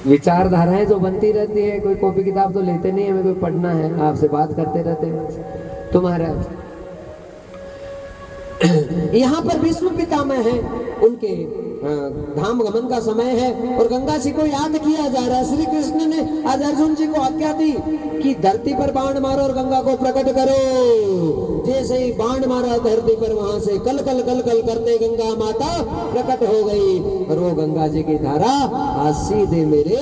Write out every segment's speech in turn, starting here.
विचारधाराएं जो बनती रहती है, कोई कॉपी किताब तो लेते नहीं, हमें कोई पढ़ना है, आपसे बात करते रहते हैं तुम्हारा। यहाँ पर विष्णु पितामह है, उनके धाम गमन का समय है और गंगा जी को याद किया जा रहा है। श्री कृष्ण ने आज अर्जुन जी को आज्ञा दी कि धरती पर बाण मारो और गंगा को प्रकट करो। जैसे ही बाण मारा धरती पर, वहां से कल कल कल कल करते गंगा माता प्रकट हो गई और वो गंगा जी की धारा आज सीधे मेरे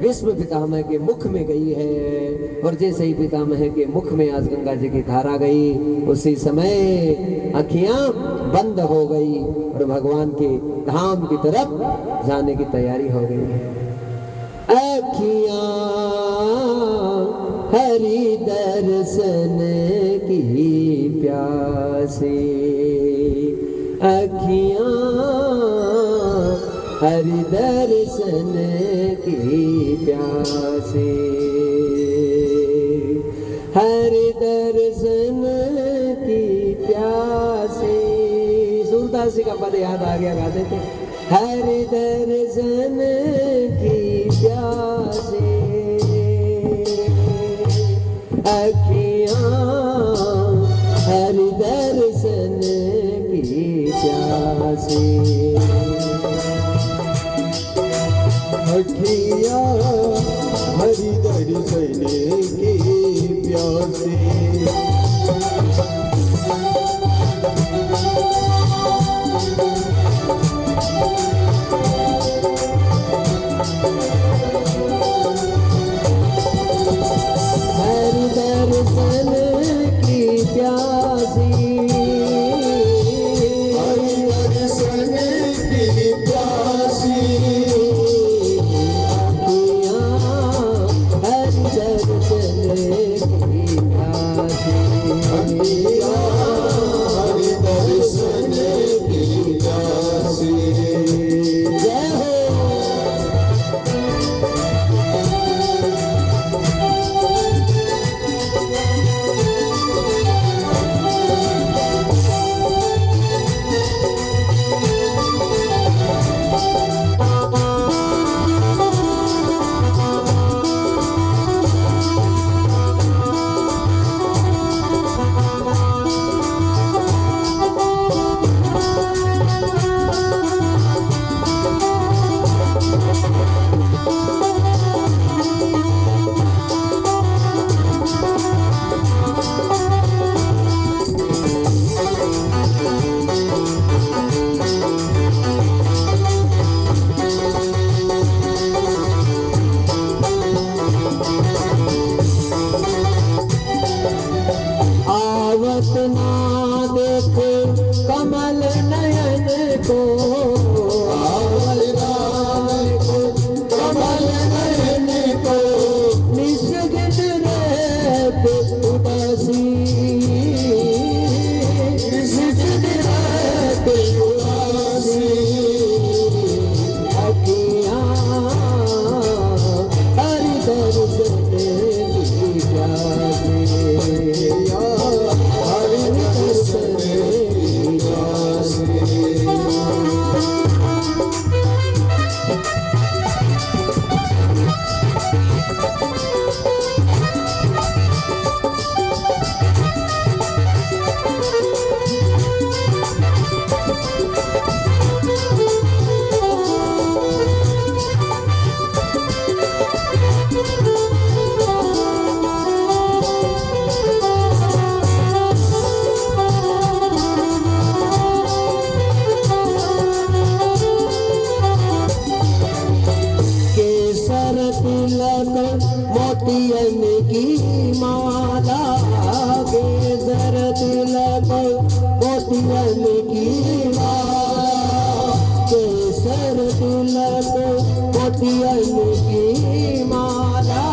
विष्णु पितामह के मुख में गई है। और जैसे ही पितामह के मुख में आज गंगा जी की धारा गई, उसी समय अखियां बंद हो गई और भगवान के धाम की तरफ जाने की तैयारी हो गई। अखियां हरि दर्शन की प्यासी, अखियां हरि दर्शन की प्यासी, हरि दर्शन की प्यासी। सूरदास जी का पद याद आ गया, गाते थे। हरि दर्शन की प्यासी, अखियां हरि दर्शन की प्यासी, अखियां हरि दर्शन की प्यासी। हरि दर्शन की प्यासी, हरि दर्शन की प्यासी, कमल नयन को, कमल नयन को, निष्गित रहते उदासी, निष्गित रहते उदासी, अखियां हरि दर्शन की प्यासी, हरि दर्शन की प्यासी। केसर तिलक मोतियन की माला, केसर तिलक मोतियन की माला, केसर तिलक मोतियन की माला,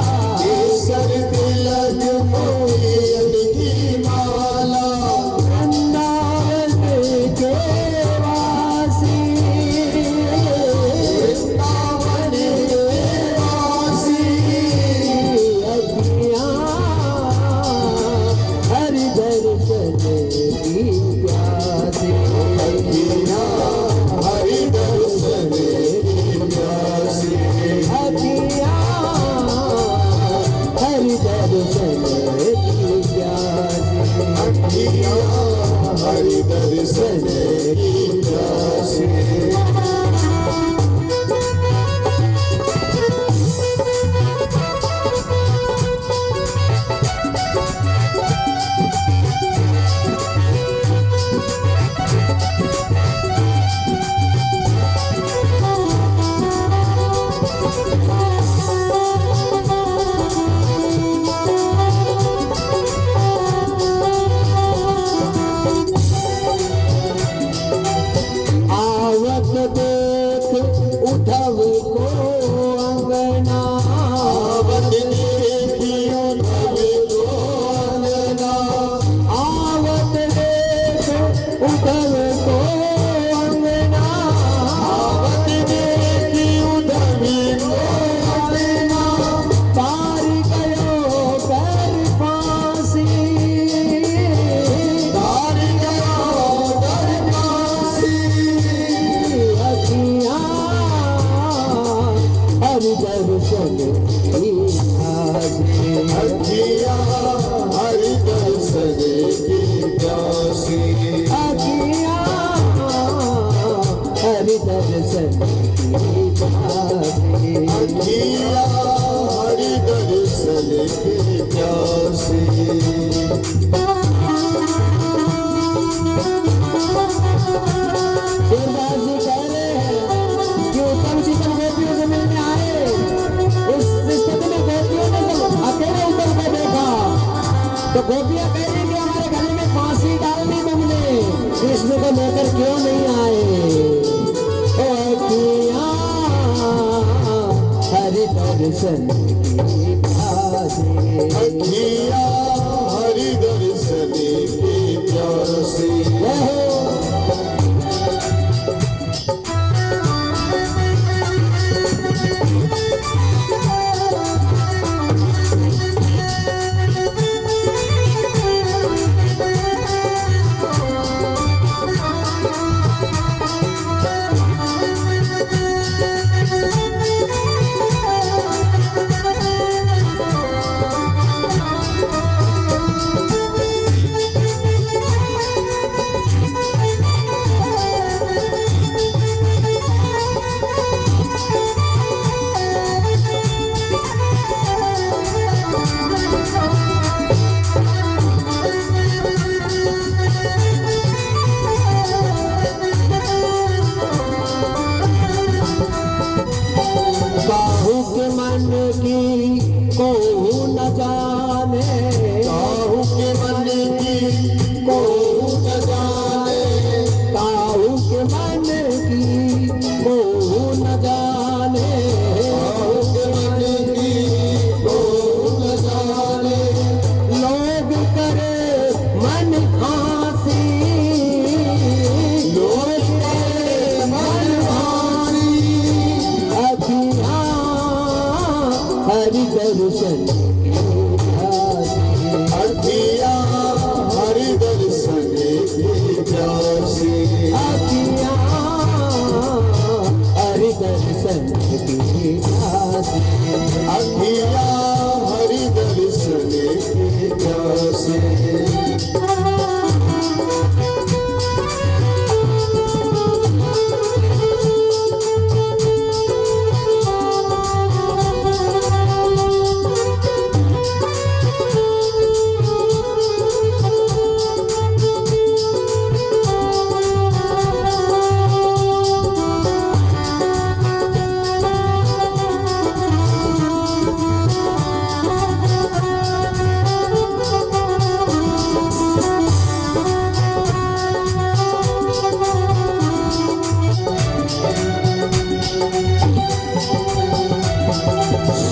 केसर तिलक मोतियन की माला, वृंदावन के वासी, वृंदावन के वासी, अखियां हरि दर्शन की प्यासी, अखियां हरि दर्शन की प्यासी, अखियां हरि दर्शन की प्यासी अखियाँ हरि दर्शन की प्यासी अखियाँ हरि दर्शन की प्यासी अखियाँ हरि दर्शन की प्यासी सूरदास जी कह रहे हैं कि उत्तम शीतल गोपियों से मिलने आए। उस स्थिति में गोपियों ने जब अकेले उत्तम को देखा तो गोपियां कह रही कि हमारे गले में फांसी डाल दी तुमने, कृष्ण को लेकर क्यों नहीं आए। ओ अखियाँ हरि दर्शन की प्यासी अखियाँ हरि दर्शन की प्यासी काहू के मन की को न जाने काहू के मन की को न जाने काहू के मन की को न जाने काहू के मन की को न जाने लोग करे मन फांसी लोग करे मन भारी अखियाँ हरि दर्शन की प्यासी अखियाँ हरि दर्शन की प्यासी अखियाँ हरि दर्शन की प्यासी अखियाँ हरि दर्शन की प्यासी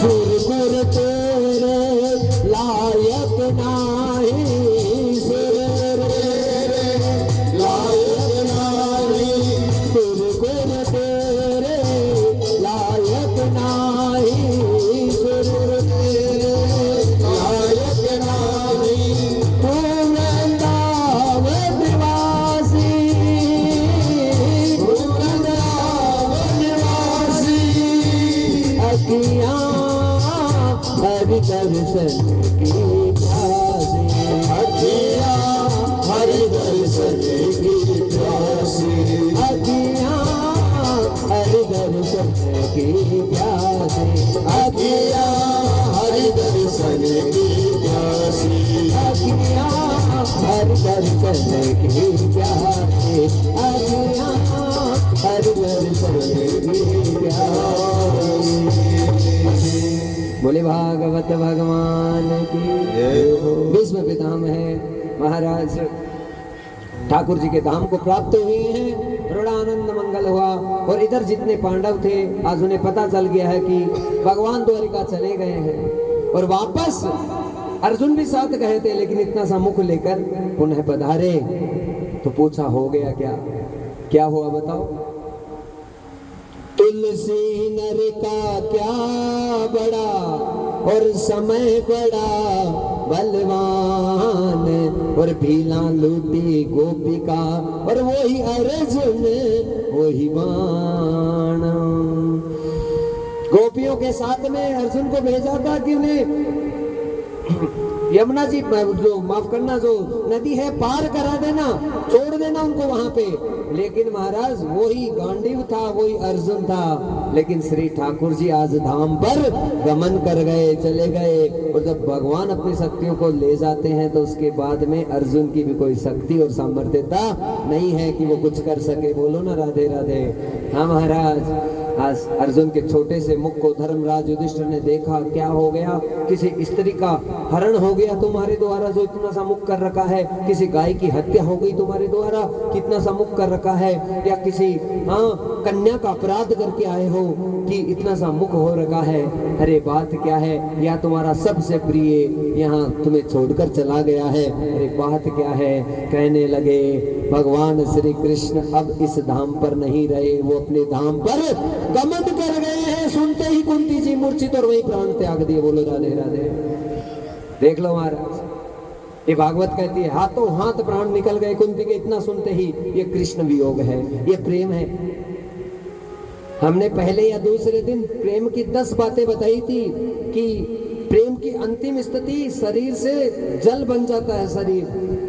सुरगुर तेरे लायक नाही सुरगुर तेरे लायक नारी सुरगुर तेरे लायक नाही सुरगुर तेरे लायक नारी तू वृंदावन निवासी वृंदावन निवासी अखियाँ हरि दर्शन की प्यासी अखियाँ हरि दर्शन की प्यासी अखियाँ हरि दर्शन की प्यासी अखियाँ हरि दर्शन की प्यासी अखियाँ हरि दर्शन की प्यासी अखियाँ हरि दर्शन की प्यासी। बोले भागवत भगवान की भीष्म पितामह महाराज ठाकुर जी के धाम को प्राप्त हुए हैं, बड़ा आनंद मंगल हुआ। और इधर जितने पांडव थे आज उन्हें पता चल गया है कि भगवान द्वारिका चले गए हैं और वापस अर्जुन भी साथ गए थे, लेकिन इतना सा मुख लेकर पुनः पधारे। तो पूछा हो गया क्या, क्या हुआ बताओ। तुलसी नर का क्या बड़ा और समय बड़ा बलवान, और भीला लूटी गोपिका और वही अर्जुन वही बाण। गोपियों के साथ में अर्जुन को भेजा था कि उन्हें यमुना जी जो माफ करना जो नदी है पार करा देना, छोड़ देना उनको वहां पे। लेकिन महाराज वही गांडीव था, वही अर्जुन था। लेकिन श्री ठाकुर जी आज धाम पर गमन कर गए, चले गए। और जब भगवान अपनी शक्तियों को ले जाते हैं तो उसके बाद में अर्जुन की भी कोई शक्ति और सामर्थ्यता नहीं है कि वो कुछ कर सके। बोलो ना राधे राधे। हाँ महाराज, आज अर्जुन के छोटे से मुख को धर्मराज युधिष्ठिर ने देखा, क्या हो गया? किसी स्त्री का हरण हो गया तुम्हारे द्वारा जो इतना सा मुख कर रखा है, किसी गाय की हत्या हो गई तुम्हारे द्वारा कितना सा मुख कर रखा है, या किसी कन्या का अपराध करके आए हो कि इतना सा मुख हो रखा है। अरे बात क्या है? या तुम्हारा सबसे प्रिय यहाँ तुम्हें छोड़कर चला गया है। अरे बात क्या है? कहने लगे भगवान श्री कृष्ण अब इस धाम पर नहीं रहे, वो अपने धाम पर गमन कर गए हैं। सुनते ही कुंती जी मूर्छित और वही प्राण त्याग दिए। बोलो राधे राधे। देख लो महाराज, ये भागवत कहती है हाथों हाथ प्राण निकल गए कुंती के इतना सुनते ही। ये कृष्ण वियोग है, ये प्रेम है। हमने पहले या दूसरे दिन प्रेम की 10 बातें बताई थी कि प्रेम की अंतिम स्थिति शरीर से जल बन जाता है शरीर।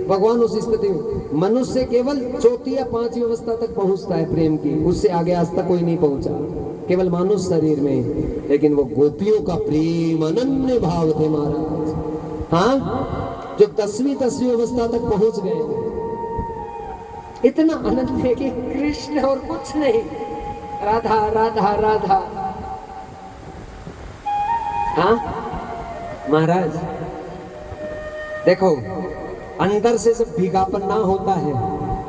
भगवान उस स्थिति में मनुष्य केवल 4थी या 5वीं अवस्था तक पहुंचता है प्रेम की, उससे आगे आज तक कोई नहीं पहुंचा, केवल मानुष शरीर में। लेकिन वो गोपियों का प्रेम अनन्य भाव थे महाराज। हाँ, जो 10वीं अवस्था तक पहुंच गए, इतना आनंद है कि कृष्ण और कुछ नहीं, राधा राधा राधा। हाँ महाराज देखो, अंदर से जब भीगापन ना होता है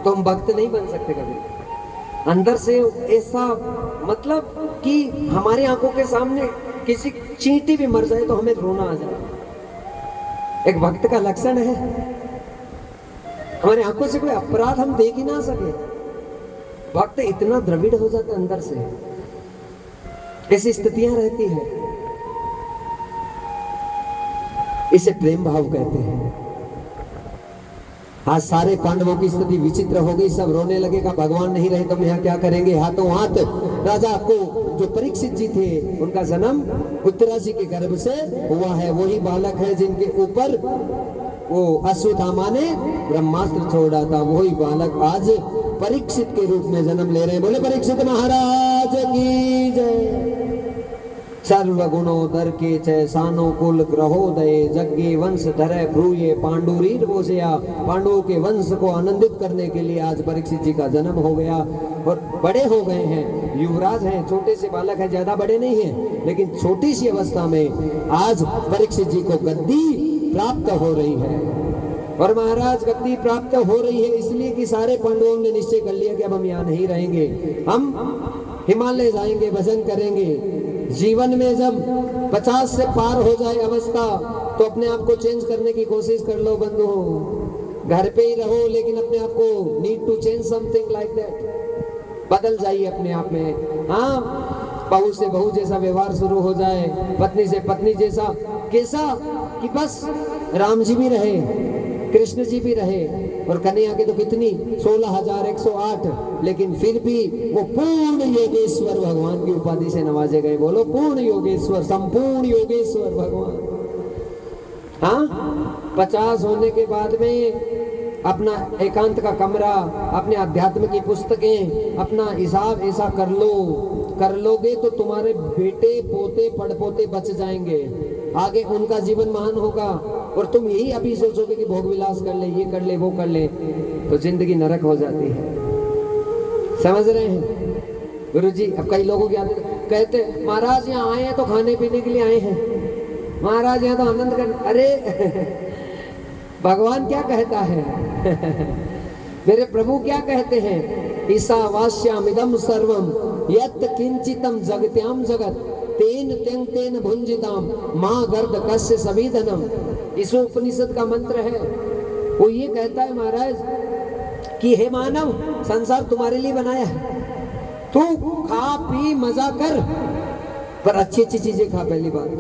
तो हम भक्त नहीं बन सकते कभी। अंदर से ऐसा मतलब कि हमारे आंखों के सामने किसी चींटी भी मर जाए तो हमें रोना आ जाए, एक भक्त का लक्षण है। हमारे आंखों से कोई अपराध हम देख ही ना सके, भक्त इतना द्रविड़ हो जाता है अंदर से, ऐसी स्थितियां रहती है। इसे प्रेम भाव कहते हैं। आज सारे पांडवों की स्थिति विचित्र हो गई, सब रोने लगे का भगवान नहीं रहे तो हम यहाँ क्या करेंगे। हाथों हाथ राजा को जो परीक्षित जी थे उनका जन्म उत्तरा जी के गर्भ से हुआ है। वही बालक है जिनके ऊपर वो अश्वत्थामा ने ब्रह्मास्त्र छोड़ा था। वही बालक आज परीक्षित के रूप में जन्म ले रहे हैं। बोले परीक्षित महाराज की जय। सर्वगुणोदर के चय सानुकूल ग्रहोदय जग्गे वंश धरे भ्रूये पांडुरीर बोझया। पांडवों के वंश को आनंदित करने के लिए आज परीक्षित जी का जन्म हो गया और बड़े हो गए हैं, युवराज हैं। छोटे से बालक हैं, ज्यादा बड़े नहीं हैं, लेकिन छोटी सी अवस्था में आज परीक्षित जी को गद्दी प्राप्त हो रही है। और महाराज गद्दी प्राप्त हो रही है इसलिए कि सारे पांडवों ने निश्चय कर लिया कि अब हम यहाँ नहीं रहेंगे, हम हिमालय जाएंगे, भजन करेंगे। जीवन में जब 50 से पार हो जाए अवस्था तो अपने आप को चेंज करने की कोशिश कर लो बंधु। घर पे ही रहो लेकिन अपने आप को need to change something like that, बदल जाइए अपने आप में। हाँ, बहू से बहू जैसा व्यवहार शुरू हो जाए, पत्नी से पत्नी जैसा, कैसा कि बस राम जी भी रहे, कृष्ण जी भी रहे, और कन्या के तो कितनी 16,108, लेकिन फिर भी वो पूर्ण योगेश्वर भगवान की उपाधि से नवाजे गए। बोलो पूर्ण योगेश्वर, संपूर्ण योगेश्वर भगवान। हाँ, 50 होने के बाद में अपना एकांत का कमरा, अपने अध्यात्म की पुस्तकें, अपना हिसाब ऐसा कर लोगे तो तुम्हारे बेटे पोते पड़पोते बच जाएंगे, आगे उनका जीवन महान होगा। और तुम यही अभी सोचोगे कि भोग विलास कर ले, ये कर ले, वो कर ले, तो जिंदगी नरक हो जाती है। समझ रहे हैं गुरुजी? अब कई लोगों की आदत, कहते महाराज यहाँ आए हैं तो खाने पीने के लिए आए हैं, महाराज यहाँ तो आनंद कर। अरे भगवान क्या कहता है मेरे प्रभु क्या कहते हैं? ईशावास्यामिदं सर्वम यत् किंचितम जगत्याम जगत तेन तेन तेन भुंजिताम मां गर्द कस्य सविधनम। इस उपनिषद का मंत्र है। वो ये कहता है महाराज कि हे मानव, संसार तुम्हारे लिए बनाया है, तू खा पी मजा कर, पर अच्छी अच्छी चीजें खा। पहली बात,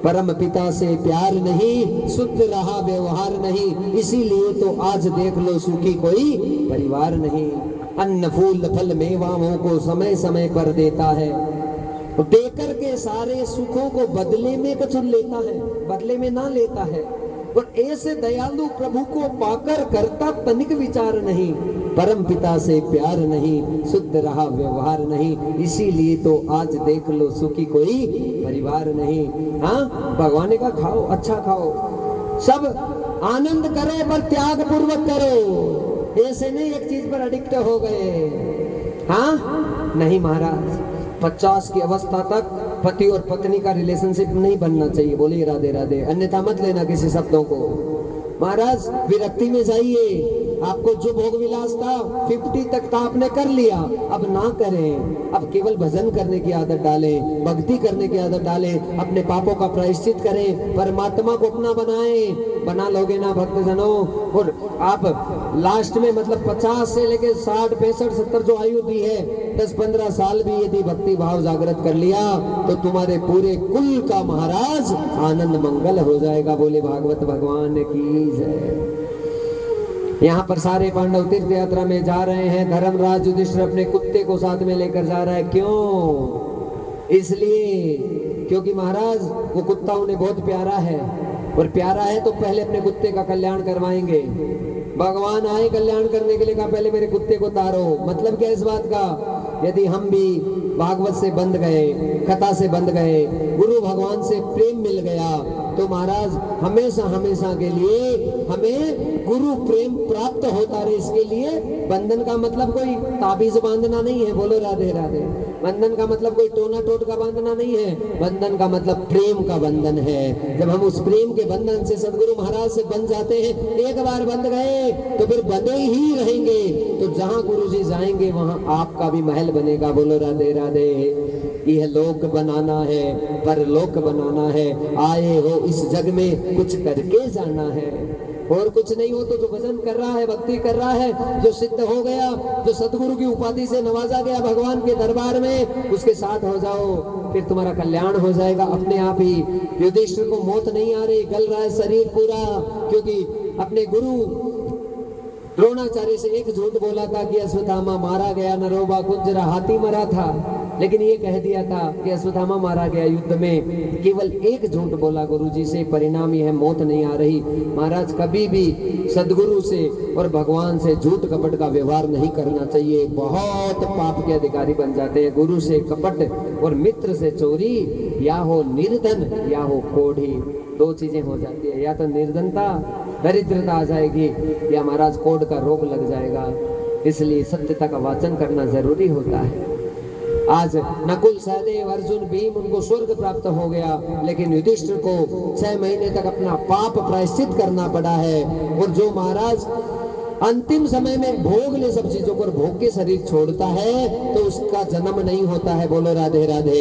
परम पिता से प्यार नहीं, शुद्ध रहा व्यवहार नहीं, इसीलिए तो आज देख लो सुखी कोई परिवार नहीं। अन्न फूल फल मेवाओं को समय समय पर देता है, देकर के सारे सुखों को बदले में कुछ लेता है, बदले में ना लेता है। और ऐसे दयालु प्रभु को पाकर करता तनिक विचार नहीं, परम पिता से प्यार नहीं, शुद्ध रहा व्यवहार नहीं, इसीलिए तो आज देख लो सुखी कोई परिवार नहीं। हाँ, भगवान का खाओ, अच्छा खाओ, सब आनंद करो पर त्याग पूर्वक करो, ऐसे नहीं एक चीज पर एडिक्ट हो गए। हाँ नहीं महाराज, 50 की अवस्था तक पति और पत्नी का रिलेशनशिप नहीं बनना चाहिए। बोलिए राधे राधे, अन्यथा मत लेना किसी शब्दों को। महाराज विरक्ति में जाइए, आपको जो भोग विलास था 50 तक था आपने कर लिया, अब ना करें, अब केवल भजन करने की आदत डालें, भक्ति करने की आदत डालें, अपने पापों का प्रायश्चित करें, परमात्मा को अपना बनाएं। बना लोगे ना भक्तजनों, और आप लास्ट में मतलब 50 से लेके 60 65 70 जो आयु दी है, 10-15 साल भी यदि भक्ति भाव जागृत कर लिया तो तुम्हारे पूरे कुल का महाराज आनंद मंगल हो जाएगा। बोले भागवत भगवान की जय। यहाँ पर सारे पांडव तीर्थ यात्रा में जा रहे हैं, धर्मराज युधिष्ठिर अपने कुत्ते को साथ में लेकर जा रहा है। क्यों? इसलिए क्योंकि महाराज वो कुत्ता उन्हें बहुत प्यारा है, और प्यारा है तो पहले अपने कुत्ते का कल्याण करवाएंगे। भगवान आए कल्याण करने के लिए, कहा पहले मेरे कुत्ते को तारो। मतलब क्या इस बात का? यदि हम भी भागवत से बंध गए, कथा से बंध गए, गुरु भगवान से प्रेम मिल गया, तो महाराज हमेशा हमेशा के लिए हमें गुरु प्रेम प्राप्त होता रहे। इसके लिए बंधन का मतलब कोई ताबीज बांधना नहीं है। बोलो राधे राधे। बंधन का मतलब कोई टोना टोट का बांधना नहीं है, बंधन का मतलब प्रेम का बंधन है। जब हम उस प्रेम के बंधन से सदगुरु महाराज से बंध जाते हैं, एक बार बंध गए तो फिर बंधे ही रहेंगे। तो जहां गुरु जी जाएंगे वहां आपका भी महल बनेगा। बोलो राधे राधे। यह लोक बनाना है, परलोक बनाना है, आए हो इस जग में कुछ करके जाना है, और कुछ नहीं हो तो जो भजन कर रहा है, भक्ति कर रहा है, जो सिद्ध हो गया, जो सदगुरु की उपाधि से नवाजा गया भगवान के दरबार में, उसके साथ हो जाओ, फिर तुम्हारा कल्याण हो जाएगा अपने आप ही। युधिष्ठिर को मौत नहीं आ रही, गल रहा है शरीर पूरा, क्योंकि अपने गुरु द्रोणाचार्य से एक झूठ बोला था कि अश्वत्थामा मारा गया, नरोबा कुंजरा हाथी मरा था, लेकिन ये कह दिया था कि अश्वत्थामा मारा गया युद्ध में। केवल एक झूठ बोला गुरुजी से, परिणाम ये है मौत नहीं आ रही। महाराज कभी भी सदगुरु से और भगवान से झूठ कपट का व्यवहार नहीं करना चाहिए, बहुत पाप के अधिकारी बन जाते हैं। गुरु से कपट और मित्र से चोरी, या हो निर्धन या हो कोढ़ी, दो चीजें हो जाती है, या तो निर्धनता दरिद्रता आ जाएगी, या महाराज कोढ़ का रोग लग जाएगा। इसलिए सत्यता का वाचन करना जरूरी होता है। आज नकुल सहदेव अर्जुन भीम उनको स्वर्ग प्राप्त हो गया, लेकिन युधिष्ठिर को 6 महीने तक अपना पाप प्रायश्चित करना पड़ा है। और जो महाराज अंतिम समय में भोग ले सब चीजों को, भोग के शरीर छोड़ता है तो उसका जन्म नहीं होता है। बोलो राधे राधे।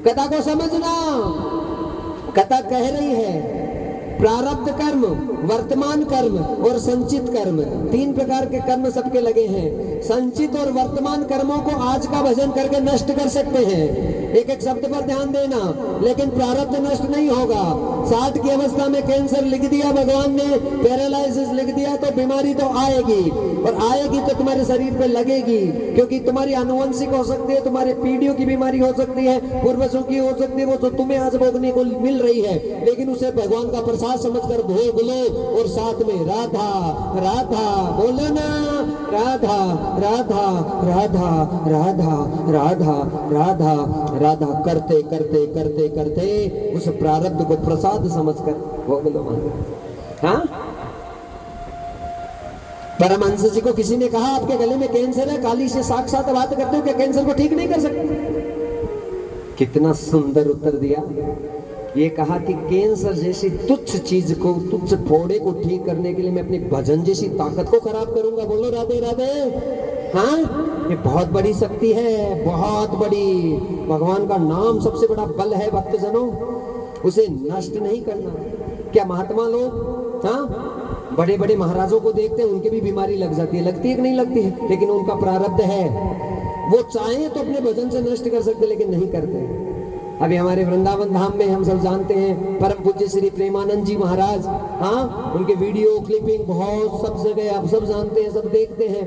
कथा को समझना, कथा कह रही है प्रारब्ध कर्म, वर्तमान कर्म और संचित कर्म, 3 प्रकार के कर्म सबके लगे हैं। संचित और वर्तमान कर्मों को आज का भजन करके नष्ट कर सकते हैं, एक एक शब्द पर ध्यान देना, लेकिन प्रारब्ध नष्ट नहीं होगा। 60 की अवस्था में कैंसर लिख दिया भगवान ने, पैरालाइसिस लिख दिया, तो बीमारी तो आएगी, और आएगी तो तुम्हारे शरीर पे लगेगी, क्योंकि तुम्हारी आनुवंशिक हो सकती है, तुम्हारे पीढ़ियों की बीमारी हो सकती है, पूर्वजों की हो सकती है, वो जो तुम्हें आज भोगने को मिल रही है, लेकिन उसे भगवान का प्रसाद समझकर भोग लो। और साथ में राधा राधा बोलो ना, राधा राधा राधा राधा राधा राधा राधा करते करते करते करते उस प्रारब्ध को प्रसाद समझकर भोग लो। हाँ, परमहंस जी को किसी ने कहा आपके गले में कैंसर है, काली से साक्षात बात करते हो, क्या कैंसर को ठीक नहीं कर सकते? कितना सुंदर उत्तर दिया। ये कहा कि कैंसर जैसी तुच्छ चीज को, तुच्छ फोड़े को ठीक करने के लिए मैं अपनी भजन जैसी ताकत को खराब करूंगा। बोलो राधे राधे। हाँ, ये बहुत बड़ी शक्ति है, बहुत बड़ी। भगवान का नाम सबसे बड़ा बल है भक्तजनों, उसे नष्ट नहीं करना। क्या महात्मा लोग, हाँ, बड़े बड़े महाराजों को देखते हैं, उनकी भी बीमारी लग जाती है, लगती है कि नहीं लगती है, लेकिन उनका प्रारब्ध है, वो चाहे तो अपने भजन से नष्ट कर सकते, लेकिन नहीं करते। अभी हमारे वृंदावन धाम में हम सब जानते हैं परम पूज्य श्री प्रेमानंद जी महाराज, हाँ, उनके वीडियो क्लिपिंग बहुत सब जगह आप सब जानते हैं, सब देखते हैं।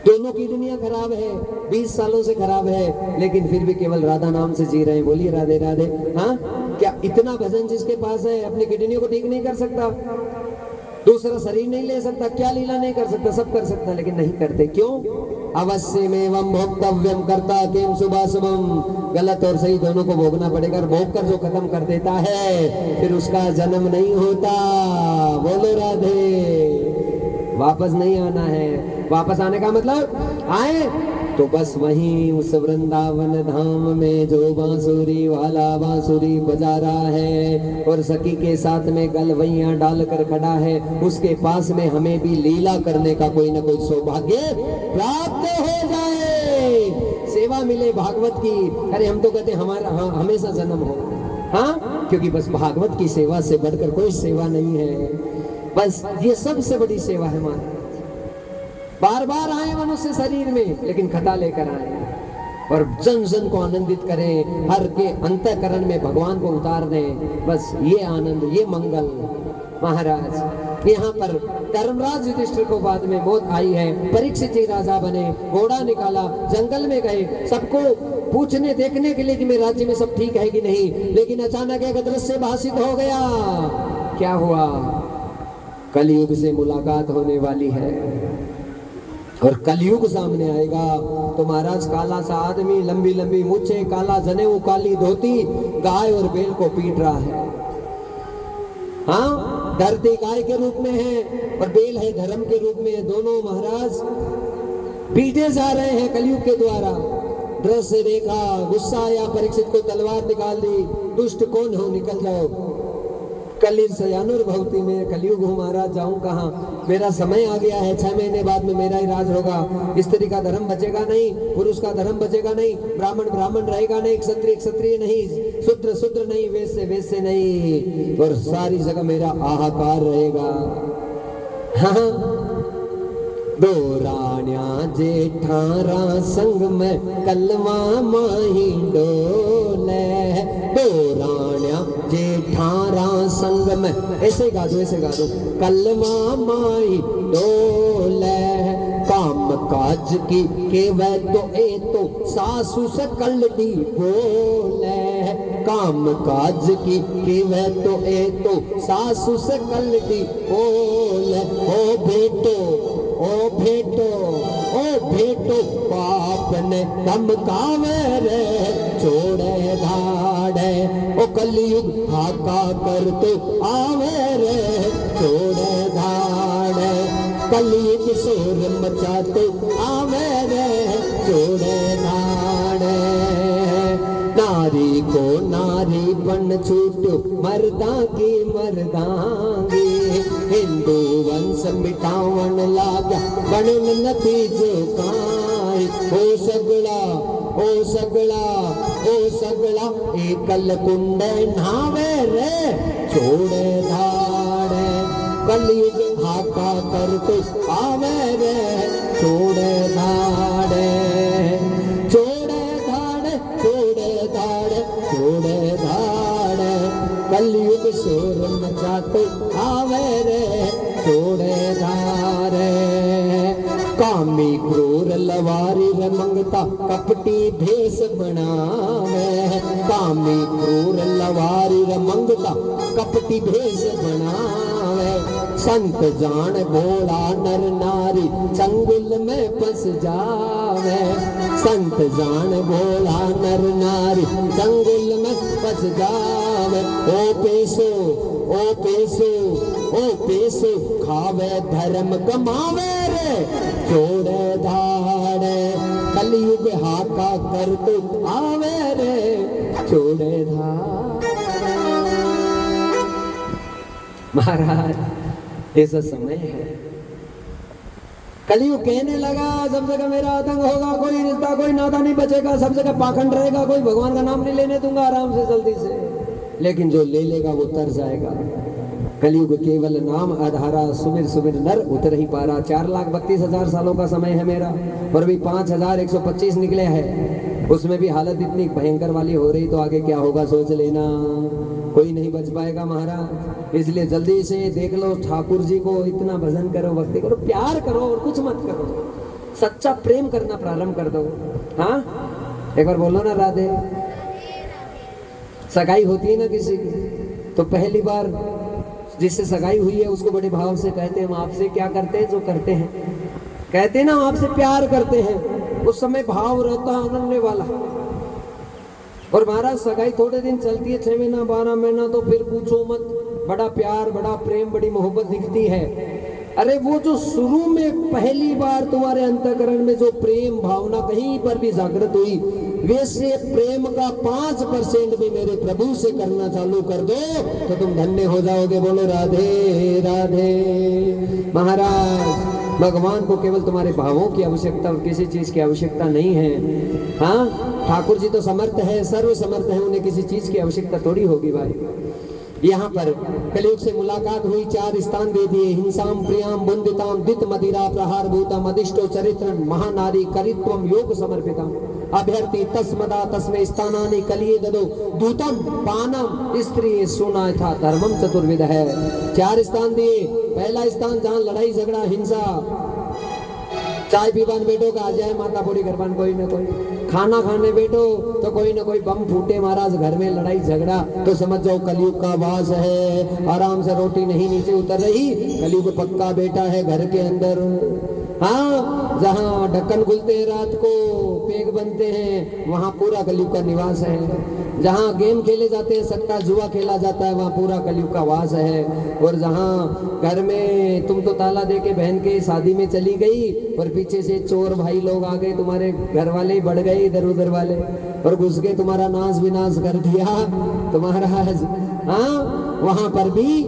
दोनों की दुनिया खराब है, 20 सालों से खराब है, लेकिन फिर भी केवल राधा नाम से जी रहे हैं। बोलिए राधे राधे। हाँ, क्या इतना भजन जिसके पास है अपनी किडनियों को ठीक नहीं कर सकता, दूसरा शरीर नहीं ले सकता, क्या लीला नहीं कर सकता, सब कर सकता, लेकिन नहीं करते। क्यों? अवश्यमेवं भोक्तव्यम कर्ता किम शुभाशुभम, गलत और सही दोनों को भोगना पड़ेगा। भोग कर जो खत्म कर देता है फिर उसका जन्म नहीं होता। बोलो राधे। वापस नहीं आना है। वापस आने का मतलब आए तो बस वहीं उस वृंदावन धाम में जो बांसुरी वाला बांसुरी बजा रहा है और सखी के साथ में गलवैया डालकर खड़ा है, उसके पास में हमें भी लीला करने का कोई ना कोई सौभाग्य प्राप्त हो जाए, सेवा मिले भागवत की। अरे हम तो कहते हैं हमारा हमेशा जन्म हो। हाँ, क्योंकि बस भागवत की सेवा से बढ़कर कोई सेवा नहीं है। बस ये सबसे बड़ी सेवा है हमारी। बार बार आए मनुष्य शरीर में, लेकिन कथा लेकर आए और जन जन को आनंदित करें, हर के अंतःकरण में भगवान को उतार दें। बस ये आनंद, ये मंगल। महाराज यहाँ पर धर्मराज युधिष्ठिर को बाद में मौत आई है, परीक्षित जी राजा बने, घोड़ा निकाला, जंगल में गए सबको पूछने देखने के लिए कि मेरे राज्य में सब ठीक है कि नहीं, लेकिन अचानक एक दृश्य भाषित हो गया। क्या हुआ? कलयुग से मुलाकात होने वाली है और कलयुग सामने आएगा तो महाराज काला सा आदमी, लंबी लंबी मूछें, काला जनेऊ, काली धोती, गाय और बैल को पीट रहा है। हाँ, धरती गाय के रूप में है और बैल है धर्म के रूप में है। दोनों महाराज पीटे जा रहे हैं कलयुग के द्वारा। दृश्य देखा, गुस्सा आया, परीक्षित को तलवार निकाल दी। दुष्ट कौन हो, निकल जाओ। कलिर सयानुर्भवती में कलयुग हूँ महाराज, जाऊं कहाँ? मेरा समय आ गया है, 6 महीने बाद में मेरा ही राज होगा। स्त्री का धर्म बचेगा नहीं, पुरुष का धर्म बचेगा नहीं, ब्राह्मण ब्राह्मण रहेगा नहीं, क्षत्रिय क्षत्रिय नहीं, शूद्र शूद्र नहीं, वैश्य वैश्य नहीं, और सारी जगह मेरा हाहाकार रहेगा। हाँ, दो राण्या जेठारा संग में कलवा माही डोले, दो राण्या जेठारा संग में, ऐसे गा दो, ऐसे गा दो। कलवा माही डोले, काम काज की के वह तो ए तो सासू से कलटी बोले, काम काज की के वह तो ए तो सासू से कलटी बोले। ओ बेटो, ओ भेटो, ओ भेटो, पाप ने धमकावे रे छोड़े धाड़े, ओ कलयुग हाका कर तो आवे रे छोड़े धाड़े, कलयुग शोर मचाते आवे रे छोड़े धाड़े। नारी को नारी बन छूटो, मर्दा की मर्दांगी, हिंदू वंश मिटावन लागा, बनन नतीजो काई। ओ सगड़ा, ओ सगड़ा, ओ सगड़ा, एकल कुंडे नावे रे छोड़े धाड़े, कलयुग हाका करते आवे रे छोड़े धाड़े, छोड़े धाड़े, छोड़े धाड़े, छोड़े धाड़े, कलयुग शोर मचाते आवे रे छोड़े धाड़े। कामी क्रूर लवारी रे मंगता कपटी भेष बनावे, कामी क्रूर लवारी रे मंगता कपटी भेष बनावे, संत जान भोला नर नारी चंगुल में फंस जावे, संत जान भोला नर नारी चंगुल में फंस जावे। ओ पेशो, ओ पेशो, ओ पेशो, खावे धर्म कमावे रे छोड़े धाड़े, कलयुग हाका कर तो आवे रे छोड़े धाड़े। महाराज ऐसा समय है, कलयुग कहने लगा सब जगह मेरा आतंक होगा, कोई रिश्ता कोई नाता नहीं बचेगा, सब जगह पाखंड रहेगा, कोई भगवान का नाम नहीं लेने दूंगा आराम से जल्दी से, लेकिन जो ले लेगा वो तर जाएगा। कलयुग केवल नाम आधारा, सुमिर सुमिर नर उतर ही पारा। 4,32,000 सालों का समय है मेरा, और भी 5,125 निकले हैं, उसमें भी हालत इतनी भयंकर वाली हो रही, तो आगे क्या होगा सोच लेना, कोई नहीं बच पाएगा महाराज। इसलिए जल्दी से देख लो ठाकुर जी को, इतना भजन करो, भक्ति करो, प्यार करो और कुछ मत करो। सच्चा प्रेम करना प्रारंभ कर दो। हाँ, एक बार बोलो ना राधे। सगाई होती है ना किसी की, तो पहली बार जिससे सगाई हुई है उसको बड़े भाव से कहते हैं हम आपसे क्या करते हैं जो करते हैं, कहते हैं ना हम आपसे प्यार करते हैं। उस समय भाव रहता है अनन्य वाला। और महाराज सगाई थोड़े दिन चलती है, 6 महीना 12 महीना, तो फिर पूछो मत, बड़ा प्यार, बड़ा प्रेम, बड़ी मोहब्बत दिखती है। अरे वो जो शुरू में पहली बार तुम्हारे अंतःकरण में जो प्रेम भावना कहीं पर भी जागृत हुई, वैसे प्रेम का 5% भी मेरे प्रभु से करना चालू कर दो तो तुम धन्य हो जाओगे। बोलो राधे राधे। महाराज भगवान को केवल तुम्हारे भावों की आवश्यकता और किसी चीज की आवश्यकता नहीं है। हाँ, ठाकुर जी तो समर्थ है, सर्व समर्थ है, उन्हें किसी चीज की आवश्यकता थोड़ी होगी भाई। यहाँ पर कलयुग से मुलाकात हुई, 4 स्थान दे दिए। हिंसाम प्रियाम बुंदिताम दित मदिरा प्रहार भूतम अधिष्टो चरित्र महानारी करित्वम योग समर्पितम अभ्यर्थी तस्मदा तस्मे स्थानानि कलिये ददो दूतम पानम स्त्री सुना था धर्मम चतुर्विध है। 4 स्थान दिए। पहला स्थान जहाँ लड़ाई झगड़ा हिंसा, चाय पीवान बैठो का आ जाए माता पूरी करवान कोई ना कोई, खाना खाने बैठो तो कोई ना कोई बम फूटे महाराज, घर में लड़ाई झगड़ा, तो समझ जाओ कलयुग का वास है। आराम से रोटी नहीं नीचे उतर रही, कलयुग पक्का बेटा है घर के अंदर। हाँ, जहाँ ढक्कन खुलते हैं रात को, पेग बनते हैं, वहाँ पूरा कलयुग का निवास है। जहाँ गेम खेले जाते हैं, सट्टा जुआ खेला जाता है, वहाँ पूरा कलयुग का वास है। और जहाँ घर में तुम तो ताला दे के बहन के शादी में चली गई और पीछे से चोर भाई लोग आ गए, तुम्हारे घर वाले ही बढ़ गए इधर उधर वाले, और घुस के तुम्हारा नाश विनाश कर दिया तुम्हारा। हाँ, वहाँ पर भी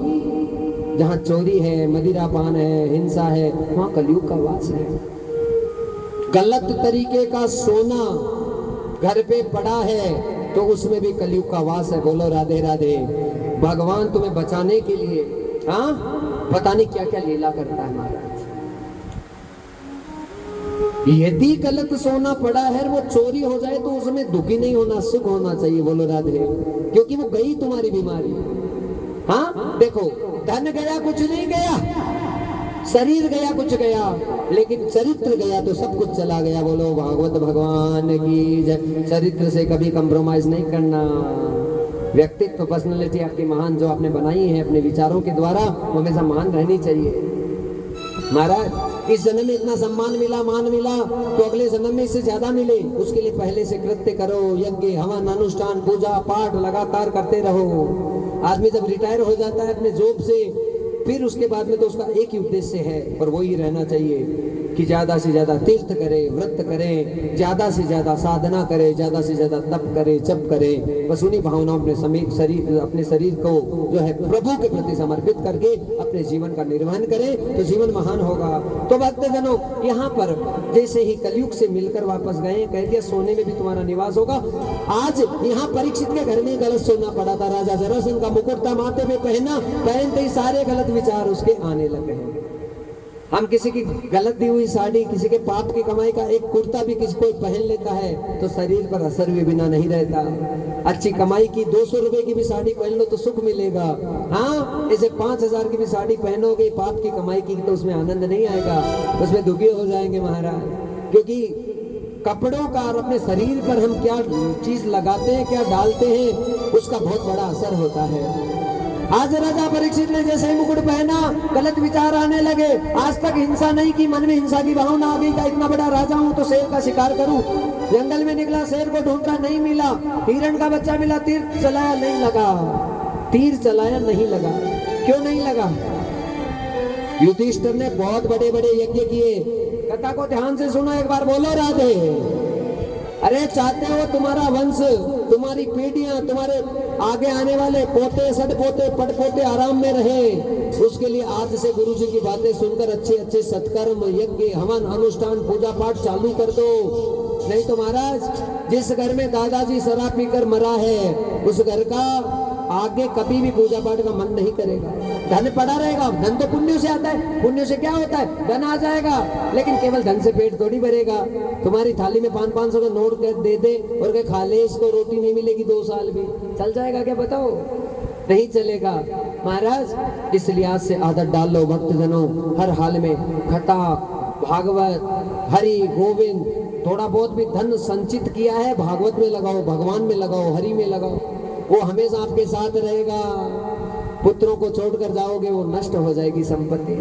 जहाँ चोरी है, मदिरापान है, हिंसा है, वहाँ कलयुग का वास है। गलत तरीके का सोना घर पे पड़ा है तो उसमें भी कलयुग का वास है। बोलो राधे राधे। भगवान तुम्हें बचाने के लिए हाँ पता नहीं क्या क्या लीला करता है महाराज। यदि गलत सोना पड़ा है वो चोरी हो जाए तो उसमें दुखी नहीं होना, सुख होना चाहिए। बोलो राधे, क्योंकि वो गई तुम्हारी बीमारी। हाँ देखो, धन गया कुछ नहीं गया, शरीर गया कुछ गया, लेकिन चरित्र गया तो सब कुछ चला गया। बोलो भागवत भगवान की जय। चरित्र से कभी कंप्रोमाइज नहीं करना। व्यक्तित्व पर्सनालिटी आपकी महान जो आपने बनाई है अपने विचारों के द्वारा, वो हमेशा महान रहनी चाहिए। महाराज इस जन्म में इतना सम्मान मिला, मान मिला, तो अगले जन्म में इससे ज्यादा मिले, उसके लिए पहले से कृत्य करो, यज्ञ हवन अनुष्ठान पूजा पाठ लगातार करते रहो। आदमी जब रिटायर हो जाता है अपने जॉब से, फिर उसके बाद में तो उसका एक ही उद्देश्य है और वो ही रहना चाहिए कि ज्यादा से ज्यादा तीर्थ करे, व्रत करे, ज्यादा से ज्यादा साधना करे, ज्यादा से ज्यादा तप करे, जप करे। बस उन्हीं भावनाओं अपने शरीर को जो है प्रभु के प्रति समर्पित करके अपने जीवन का निर्वहन करे तो जीवन महान होगा। तो भक्तजनों, यहाँ पर जैसे ही कलयुग से मिलकर वापस गए, कह दिया सोने में भी तुम्हारा निवास होगा। आज यहाँ परीक्षित के घर में गलत सोना पड़ा था, राजा जरासंध का मुकुट था, माथे पे पहना, पहनते ही सारे गलत विचार उसके आने लगे हैं। हम किसी की गलत दी हुई साड़ी, किसी के पाप की कमाई का एक कुर्ता भी किसी को पहन लेता है तो शरीर पर असर भी बिना नहीं रहता। अच्छी कमाई की 200 रुपए की भी साड़ी पहन लो तो सुख मिलेगा। हाँ, ऐसे 5000 की भी साड़ी पहनोगे पाप की कमाई की तो उसमें आनंद नहीं आएगा, उसमें दुखी हो जाएंगे महाराज। क्योंकि कपड़ों का और अपने शरीर पर हम क्या चीज लगाते हैं, क्या डालते हैं, उसका बहुत बड़ा असर होता है। आज राजा परीक्षित ने जैसे ही मुकुट पहना, गलत विचार आने लगे। आज तक हिंसा नहीं की, मन में हिंसा की भावना आ गई। इतना बड़ा राजा हूं तो शेर का शिकार करूं। जंगल में निकला, शेर को ढूंढा, नहीं मिला। हिरण का बच्चा मिला, तीर चलाया, नहीं लगा। तीर चलाया, नहीं लगा। क्यों नहीं लगा? युधिष्ठिर ने बहुत बड़े बड़े यज्ञ किए। कथा को ध्यान से सुनो एक बार, बोलो राधे। अरे चाहते हो तुम्हारा वंश, तुम्हारी पीढ़ियां, तुम्हारे आगे आने वाले पोते, सटपोते, पटपोते आराम में रहे, उसके लिए आज से गुरु जी की बातें सुनकर अच्छे अच्छे सत्कर्म, यज्ञ, हवन, अनुष्ठान, पूजा पाठ चालू कर दो। नहीं तो महाराज, जिस घर में दादाजी शराब पीकर मरा है, उस घर का आगे कभी भी पूजा पाठ का मन नहीं करेगा। धन पड़ा रहेगा। धन तो पुण्य से आता है। पुण्य से क्या होता है? धन आ जाएगा, लेकिन केवल धन से पेट थोड़ी भरेगा। तुम्हारी थाली में 500-500 का नोट दे दे और के खा ले, इसको रोटी नहीं मिलेगी 2 साल भी, चल जाएगा क्या? बताओ, नहीं चलेगा महाराज। इस लिहाज से आदत डाल लो भक्तजनों, हर हाल में कथा, भागवत, हरि गोविंद, थोड़ा बहुत भी धन संचित किया है भागवत में लगाओ, भगवान में लगाओ, हरि में लगाओ, वो हमेशा आपके साथ रहेगा। पुत्रों को छोड़कर जाओगे वो नष्ट हो जाएगी संपत्ति।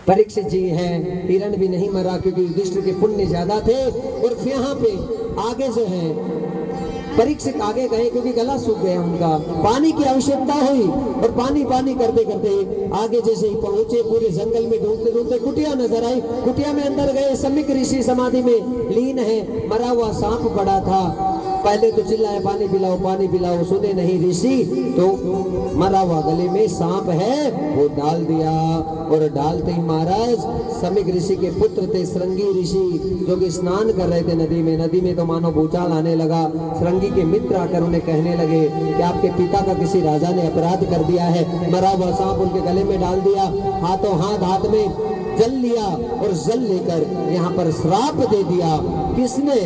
परीक्षित जी है, हिरण भी नहीं मरा क्योंकि युधिष्ठिर के पुण्य ज्यादा थे। और फिर यहाँ पे आगे जो है परीक्षित आगे गए क्योंकि गला सूख गया उनका, पानी की आवश्यकता हुई और पानी पानी करते करते आगे जैसे ही पहुंचे पूरे जंगल में ढूंढते ढूंढते कुटिया नजर आई। कुटिया में अंदर गए, समीक ऋषि समाधि में लीन है, मरा हुआ सांप पड़ा था। पहले तो चिल्लाए पानी पिलाओ पानी पिलाओ, सुने नहीं ऋषि, तो मरा हुआ गले में सांप है वो डाल दिया। और डालते ही महाराज समीक ऋषि के पुत्र थे श्रृंगी ऋषि, जो कि स्नान कर रहे थे नदी में। नदी में तो मानो भूचाल आने लगा। श्रृंगी के मित्र आकर उन्हें कहने लगे कि आपके पिता का किसी राजा ने अपराध कर दिया है, मरा हुआ सांप उनके गले में डाल दिया। हाथों हाथ में जल लिया और जल लेकर यहाँ पर श्राप दे दिया। किसने?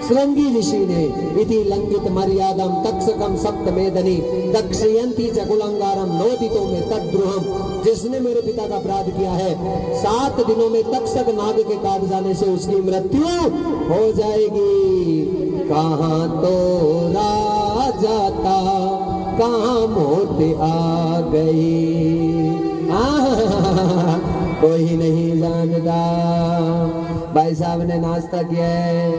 श्रृंगी ऋषि ने। इति लंघित मर्यादम तक्षकम सप्तमेदनी दक्षयंती चकुलंगारम नोदितो में तद्रुहम। जिसने मेरे पिता का अपराध किया है 7 दिनों में तक्षक नाग के काट जाने से उसकी मृत्यु हो जाएगी। कहाँ तो राजा था, कहाँ मौत आ गई, कोई नहीं जानता। भाई साहब ने नाश्ता किया है,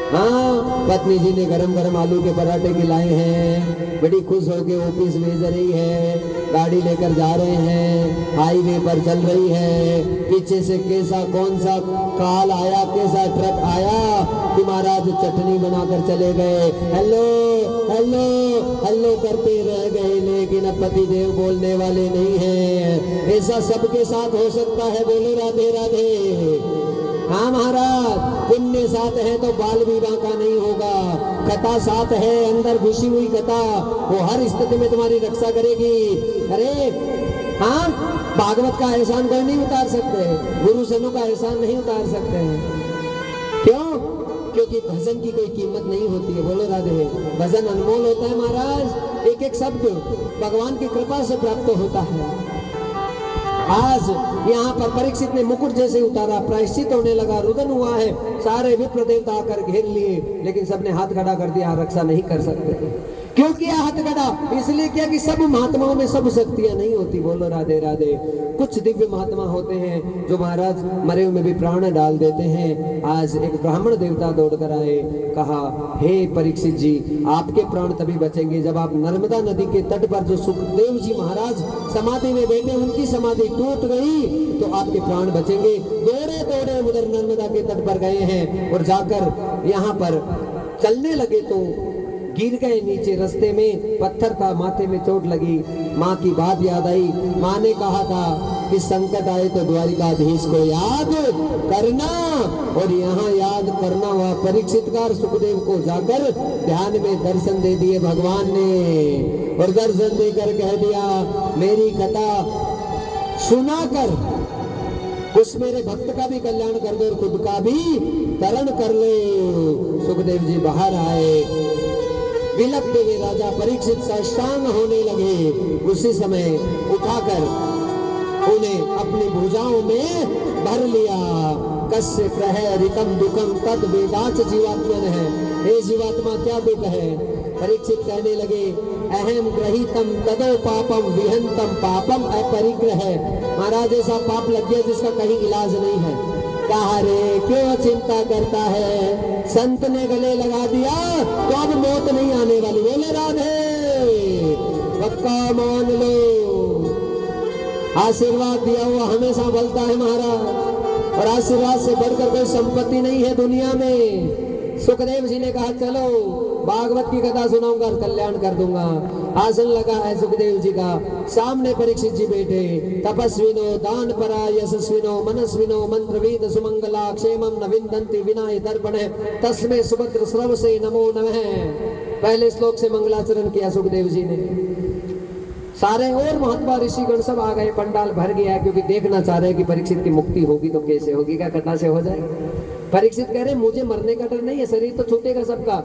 हाँ पत्नी जी ने गरम गरम आलू के पराठे खिलाए हैं, बड़ी खुश होके ऑफिस भेज रही है, गाड़ी लेकर जा रहे हैं, हाईवे पर चल रही है। पीछे से कैसा कौन सा काल आया, कैसा ट्रक आया कि महाराज चटनी बनाकर चले गए। हेलो हेलो हेलो करते रह गए, लेकिन अब पति देव बोलने वाले नहीं है। ऐसा सबके साथ हो सकता है, बोलो राधे राधे। हाँ महाराज, पुण्य साथ है तो बाल विवाह का नहीं होगा। कथा साथ है, अंदर घुसी हुई कथा, वो हर स्थिति में तुम्हारी रक्षा करेगी। अरे हाँ, भागवत का एहसान कोई नहीं उतार सकते, गुरुजनों का एहसान नहीं उतार सकते। क्यों? क्योंकि भजन की कोई कीमत नहीं होती है। बोलो राधे। भजन अनमोल होता है महाराज, एक एक शब्द भगवान की कृपा से प्राप्त होता है। आज यहाँ पर परीक्षित ने मुकुट जैसे उतारा, प्रायश्चित होने लगा, रुदन हुआ है, सारे विप्र देवता आकर घेर लिए, लेकिन सबने हाथ खड़ा कर दिया, रक्षा नहीं कर सकते। क्यों किया हाथ खड़ा? इसलिए किया कि सब महात्माओं में सब शक्तियां नहीं होती। बोलो राधे राधे। कुछ दिव्य महात्मा होते हैं जो महाराज मरे हुए में भी प्राण डाल देते हैं। आज एक ब्राह्मण देवता दौड़कर आए, कहा हे परीक्षित जी, आपके प्राण तभी बचेंगे जब आप नर्मदा नदी के तट पर जो सुखदेव जी महाराज समाधि में बैठे, उनकी समाधि टूट गई तो आपके प्राण बचेंगे। दौड़े दौड़े उधर नर्मदा के तट पर गए हैं और जाकर यहाँ पर चलने लगे तो गिर गए नीचे। रास्ते में पत्थर था, माथे में चोट लगी। माँ की बात याद आई। माँ ने कहा था कि संकट आए तो द्वारिकाधीश को याद करना, और यहाँ याद करना हुआ परीक्षित का। सुखदेव को जाकर ध्यान में दर्शन दे दिए भगवान ने, और दर्शन देकर कह दिया मेरी कथा सुनाकर उस मेरे भक्त का भी कल्याण कर दो और खुद का भी तरण कर लो। सुखदेव जी बाहर आए, विलपते हुए राजा परीक्षित साष्टांग होने लगे। उसी समय उठाकर उन्हें अपनी भुजाओं में भर लिया। कस्य प्रहरितम दुखम तद वेदाच जीवात्मन है। हे जीवात्मा, क्या दुख है? परीक्षित कहने लगे अहम ग्रहीतम तदो पापम विहंतम पापम अपरिग्रह। महाराज, ऐसा पाप लग गया जिसका कहीं इलाज नहीं है। कहा रे क्यों चिंता करता है, संत ने गले लगा दिया तो अब मौत नहीं आने वाली। बोले राधे, पक्का मान लो। आशीर्वाद दिया हुआ हमेशा बलता है महाराज, और आशीर्वाद से बढ़कर कोई संपत्ति नहीं है दुनिया में। सुखदेव जी ने कहा चलो भागवत की कथा सुनाऊंगा और कल्याण कर दूंगा। आसन लगा है सुखदेव जी का, सामने परीक्षित जी बैठे। तपस्विनो दान परा यशस्विनो मनस्विनो मंत्रवेद सुमंगला क्षेमम न विंदन्ति विनाय दर्पण तस्मे सुभद्र श्रव से नमो नमः। पहले श्लोक से मंगलाचरण किया सुखदेव जी ने। सारे और महात्मा ऋषिगण सब आ गए, पंडाल भर गया, क्योंकि देखना चाह रहे कि परीक्षित की मुक्ति होगी तो कैसे होगी, क्या कथा से हो जाए। परीक्षित कह रहे मुझे मरने का डर नहीं है, शरीर तो छूटेगा सबका,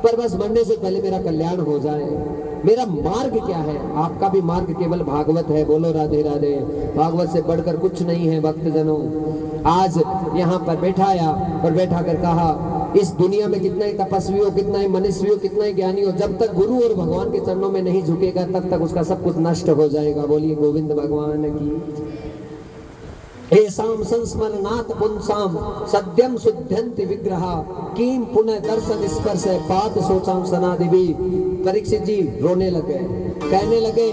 पर बस मरने से पहले मेरा कल्याण हो जाए। मेरा मार्ग क्या है? आपका भी मार्ग केवल भागवत है। बोलो राधे राधे। भागवत से बढ़कर कुछ नहीं है भक्तजनों। आज यहाँ पर बैठाया और बैठा कर कहा, इस दुनिया में कितना ही तपस्वी हो, कितना ही मनुष्य हो, कितना ही ज्ञानी हो, जब तक गुरु और भगवान के चरणों में नहीं झुकेगा तब तक उसका सब कुछ नष्ट हो जाएगा। बोलिए गोविंद भगवान की। एसाम संस्मरणात् पुंसाम सद्यम शुद्धन्ति विग्रहा किम पुनः दर्शन स्पर्श पात सोचाम सनादिवी। परीक्षित जी रोने लगे, कहने लगे,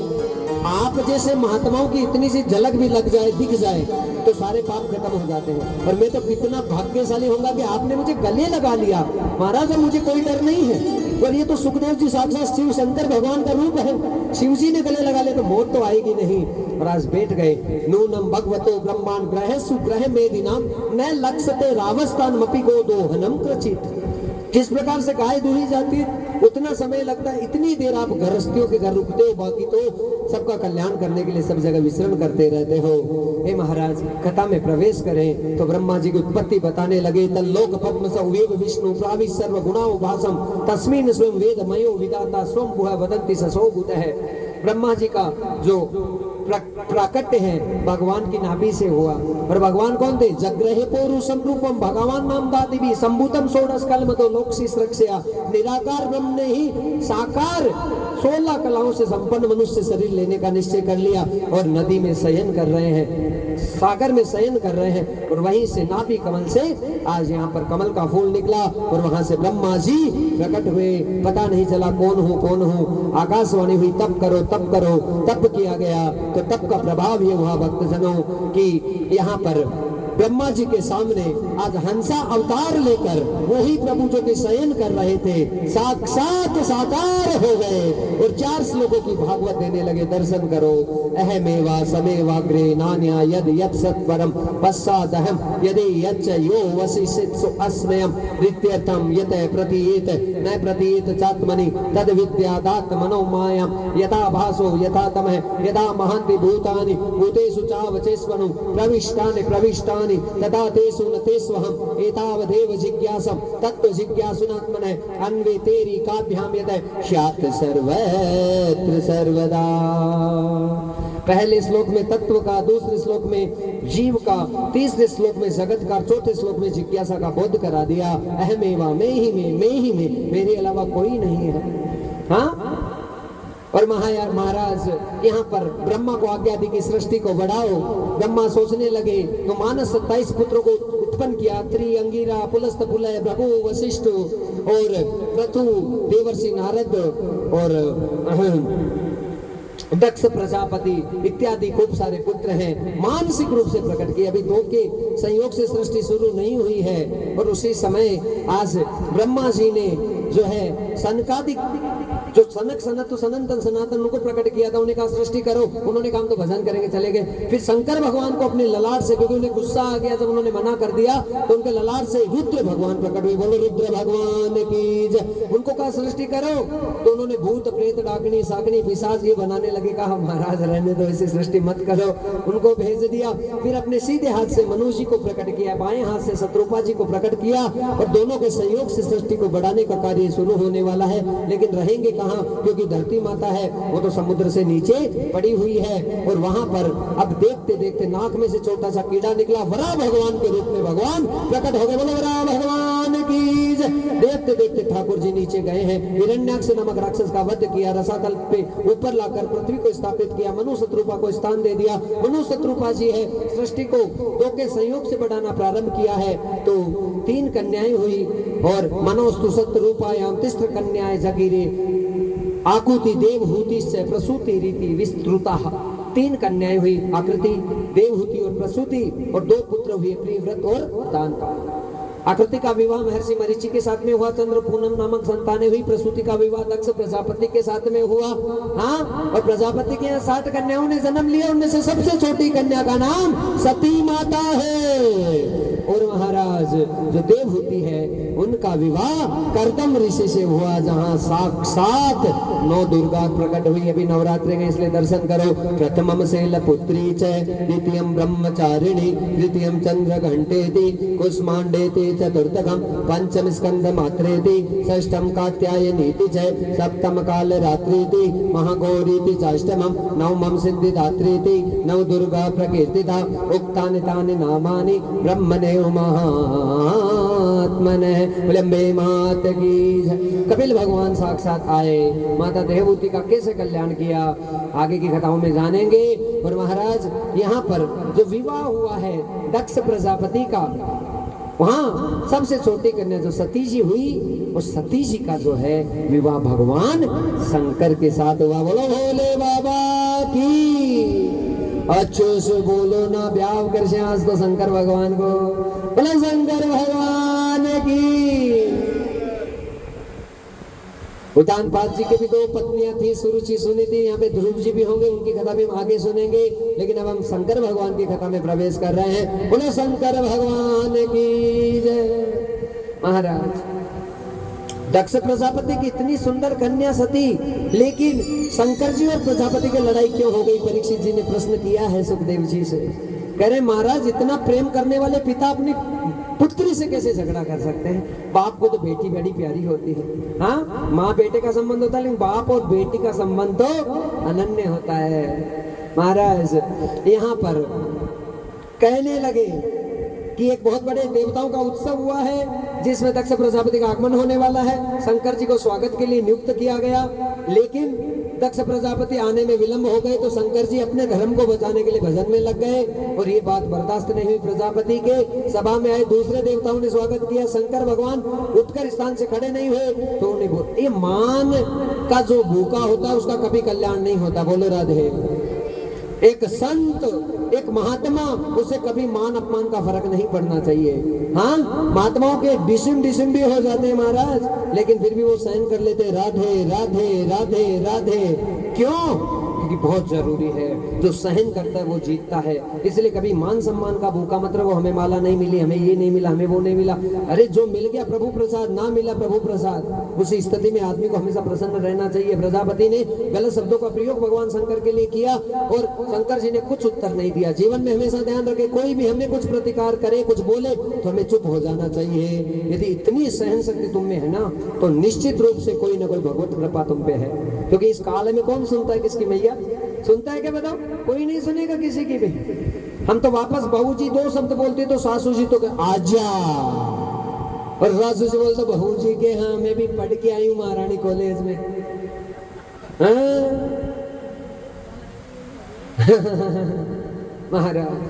आप जैसे महात्माओं की इतनी सी झलक भी लग जाए, दिख जाए तो सारे पाप खत्म हो जाते हैं। और मैं तो कितना भाग्यशाली होऊंगा कि आपने मुझे गले लगा लिया। महाराज मुझे कोई डर नहीं है। और ये तो सुखदेव जी साक्षात शिव शंकर भगवान का रूप है। शिव जी ने गले लगा ले तो मौत तो आएगी नहीं। और आज बैठ गए। नूनम भगवतो ब्रह्मांड ग्रह सुग्रह मेदिनाम न लक्ष्यते रावस्तान मपि गो दोहनम क्रचित। किस प्रकार से गाय दूही जाती है उतना समय लगता है, इतनी देर आप गृहस्थियों के घर रुकते हो, बाकी तो सबका कल्याण करने के लिए सब जगह विचरण करते रहते हो। हे महाराज कथा में प्रवेश करें तो ब्रह्मा जी की उत्पत्ति बताने लगे। तल्लोक पद्म सवेव विष्णु प्रावि सर्व गुणाओ भासम तस्मिन् स्वयं वेद मयो विदाता स्वयं भुः वदन्ति ससो भूतः। ब्रह्मा जी का जो प्राकट्य है भगवान की नाभि से हुआ। और भगवान कौन थे? जग्रहे पौरुषम रूपम भगवान नाम दादिवी संभूतम षोडश कलमतो लोकशीस रक्षया। निराकार ब्रह्म ने ही साकार 16 कलाओं से संपन्न मनुष्य शरीर लेने का निश्चय कर लिया और नदी में शयन कर रहे हैं, सागर में शयन कर रहे हैं। और वहीं से नाभि कमल से आज यहाँ पर कमल का फूल निकला और वहां से ब्रह्मा जी प्रकट हुए। पता नहीं चला कौन हूँ। आकाशवाणी हुई, तप करो तप करो। तप किया गया तो तप का प्रभाव ये हुआ भक्तजनों कि यहाँ पर ब्रह्मा जी के सामने आज हंसा अवतार लेकर वही प्रभु जो कि शयन कर रहे थे साक्षात साकार हो गए और 4 श्लोकों की भागवत देने लगे। दर्शन करो। अहमेवा समेवाग्रे नान्या यद यत् सत्वरम पश्चादहम यदि यच्च यो वसिष्यत् सो अस्मयम् रित्यर्थम यत प्रतीयेत न प्रतीयेत चात्मनि तद विद्यादात् मनोमायं यथा भासो यथा तमः यदा महान्ति भूतानि भूतेषु चावचेष्वनु प्रविष्टानि तथा तेषु न तेष्वहम् एतावदेव जिज्ञासं तत्त्व जिज्ञासुनात्मनः अन्वे तेरी काभ्याम यतः स्यात् सर्वत्र सर्वदा। पहले श्लोक में तत्व का, दूसरे श्लोक में जीव का, तीसरे श्लोक में जगत का, चौथे श्लोक में जिज्ञासा का बोध करा दिया। अहमेवा मैं ही में, मेरे अलावा कोई नहीं है। हाँ। और महाराज यहाँ पर ब्रह्मा को आज्ञा दी कि सृष्टि को बढ़ाओ। ब्रह्मा सोचने लगे तो मानस 27 पुत्रों को उत्पन्न किया। त्रि अंगिरा पुलस्त पुलय भृगु वशिष्ठ और क्रतु देवर्षि नारद और दक्ष प्रजापति इत्यादि खूब सारे पुत्र हैं। मानसिक रूप से प्रकट किए। अभी 2 के संयोग से सृष्टि शुरू नहीं हुई है। और उसी समय आज ब्रह्मा जी ने जो है सनकादिक जो सनक सनत तो सनातन सनातन उनको प्रकट किया था। उन्हें कहा सृष्टि करो, उन्होंने कहा तो भजन करेंगे, चले गए। फिर शंकर भगवान को अपने ललाट से, क्योंकि उन्हें गुस्सा आ गया जब उन्होंने मना कर दिया, तो उनके ललाट से रुद्र भगवान प्रकट हुए। बोलो रुद्र भगवान की जय। उनको कहा सृष्टि करो तो उन्होंने भूत प्रेत डाकनी साकनी पिशाच ये बनाने लगे। कहा महाराज रहने दो, ऐसी सृष्टि मत करो। उनको भेज दिया। फिर अपने सीधे हाथ से मनु जी को प्रकट किया, बाएं हाथ से शत्रुपा जी को प्रकट किया और दोनों के सहयोग से सृष्टि को बढ़ाने का कार्य शुरू होने वाला है। लेकिन रहेंगे कहाँ? क्योंकि धरती माता है वो तो समुद्र से नीचे पड़ी हुई है। और वहां पर अब देखते देखते नाक में से छोटा सा कीड़ा निकला। वराह भगवान के रूप में भगवान प्रकट हो गए। बोलो वराह भगवान की जय। देखते देखते ठाकुर जी नीचे गए हैं। हिरण्याक्ष नामक राक्षस का वध किया। रसातल पे ऊपर लाकर पृथ्वी को स्थापित किया। मनु शत्रुपा को स्थान दे दिया। मनु शत्रुपा जी है सृष्टि को 2 के संयोग से बढ़ाना प्रारंभ किया है। तो 3 कन्याएं हुई और मनोस्तु शत्रुपायाम तिस्र कन्याएं जगीरे आकुति देवहूतिश्च प्रसूति रीति विस्तृता। 3 कन्याएं हुई, आकृति, देवहूति और प्रसूति, और 2 पुत्र हुए, प्रियव्रत और दानका। आकृति का विवाह महर्षि मरीचि के साथ में हुआ। चंद्र पूनम नामक संतानें हुई। प्रसूति का विवाह दक्ष प्रजापति के साथ में हुआ। हाँ, और प्रजापति के यहाँ 7 कन्याओं ने जन्म लिया। उनमें से सबसे छोटी कन्या का नाम सती माता है। और महाराज जो देवहूति है उनका विवाह कर्दम ऋषि से हुआ, जहाँ साक्षात 9 दुर्गा प्रकट हुई। अभी नवरात्रि में इसलिए दर्शन करो। प्रथमम शैलपुत्री च, द्वितीयम ब्रह्मचारिणी, तृतीयम चंद्र घंटेति, कुष्मांडेति, चतुर्थकम पंचम स्कंद मात्रेति, षष्ठम कात्यायनीति च, सप्तम काल रात्रिति, महागौरीति चाष्टमम, नवमम सिद्धिदात्रीति, नव दुर्गा प्रकीर्तिता। उक्तानि तानि नामानि ब्रह्मणे महात्मने। विलंबे मात की जय। कपिल भगवान साक्षात आए, माता देवहूति का कैसे कल्याण किया आगे की कथाओं में जानेंगे। और महाराज यहाँ पर जो विवाह हुआ है दक्ष प्रजापति का, वहां सबसे छोटी कन्या जो सती जी हुई, उस सती जी का जो है विवाह भगवान शंकर के साथ हुआ। बोलो भोले बाबा की। अच्छे से बोलो ना, ब्याह कर से आज तो शंकर भगवान को। बोलो शंकर भगवान की। उतानपाद जी के भी 2 पत्नियां थी, सुरुचि सुनी थी। यहाँ पे ध्रुव जी भी होंगे, उनकी कथा भी हम आगे सुनेंगे। लेकिन अब हम शंकर भगवान की कथा में प्रवेश कर रहे हैं। बोलो शंकर भगवान की जय। महाराज दक्ष प्रजापति की इतनी सुंदर कन्या सती, लेकिन शंकर जी और प्रजापति की लड़ाई क्यों हो गई? परीक्षित जी ने प्रश्न किया है सुखदेव जी से। कह रहे महाराज इतना प्रेम करने वाले पिता अपनी पुत्री से कैसे झगड़ा कर सकते हैं? बाप को तो बेटी बड़ी प्यारी होती है, हाँ माँ बेटे का संबंध होता है, लेकिन बाप और बेटी का संबंध तो अनन्य होता है। महाराज यहाँ पर कहने लगे कि एक बहुत बड़े देवताओं का उत्सव हुआ है जिसमें दक्ष प्रजापति का आगमन होने वाला है। शंकर जी को स्वागत के लिए नियुक्त किया गया, लेकिन दक्ष प्रजापति आने में विलंब हो गए तो शंकर जी अपने धर्म को बचाने के लिए भजन में लग गए और ये बात बर्दाश्त नहीं हुई प्रजापति के। सभा में आए दूसरे देवताओं ने स्वागत किया, शंकर भगवान उठकर स्थान से खड़े नहीं हुए तो उन्हें ये मान का जो भूखा होता है उसका कभी कल्याण नहीं होता। बोलो राधे। एक संत, एक महात्मा, उसे कभी मान अपमान का फर्क नहीं पड़ना चाहिए। हाँ महात्माओं के डिसिम भी हो जाते हैं महाराज, लेकिन फिर भी वो सहन कर लेते हैं। राधे राधे राधे राधे। क्यों? क्योंकि बहुत जरूरी है, जो सहन करता है वो जीतता है। इसलिए कभी मान सम्मान का भूखा मत रहो, हमें माला नहीं मिली, हमें ये नहीं मिला, हमें वो नहीं मिला। अरे जो मिल गया प्रभु प्रसाद, ना मिला प्रभु प्रसाद, उसी स्थिति में आदमी को हमेशा प्रसन्न रहना चाहिए। प्रजापति ने गलत शब्दों का प्रयोग भगवान शंकर के लिए किया और शंकर जी ने कुछ उत्तर नहीं दिया। जीवन में हमेशा ध्यान रखे, कोई भी हमें कुछ प्रतिकार करे, कुछ बोले तो हमें चुप हो जाना चाहिए। यदि इतनी सहन शक्ति तुम में है ना, तो निश्चित रूप से कोई ना कोई भगवत कृपा तुम पे है। क्योंकि इस काल में कौन सुनता है किसकी मैया? सुनता है क्या बताओ? कोई नहीं सुनेगा किसी की भी। हम तो वापस बहू जी 2 शब्द बोलते तो सासू जी तो आजा, और सासू जी बोलते बहू जी के हाँ मैं भी पढ़ के आई हूँ महारानी कॉलेज में। महाराज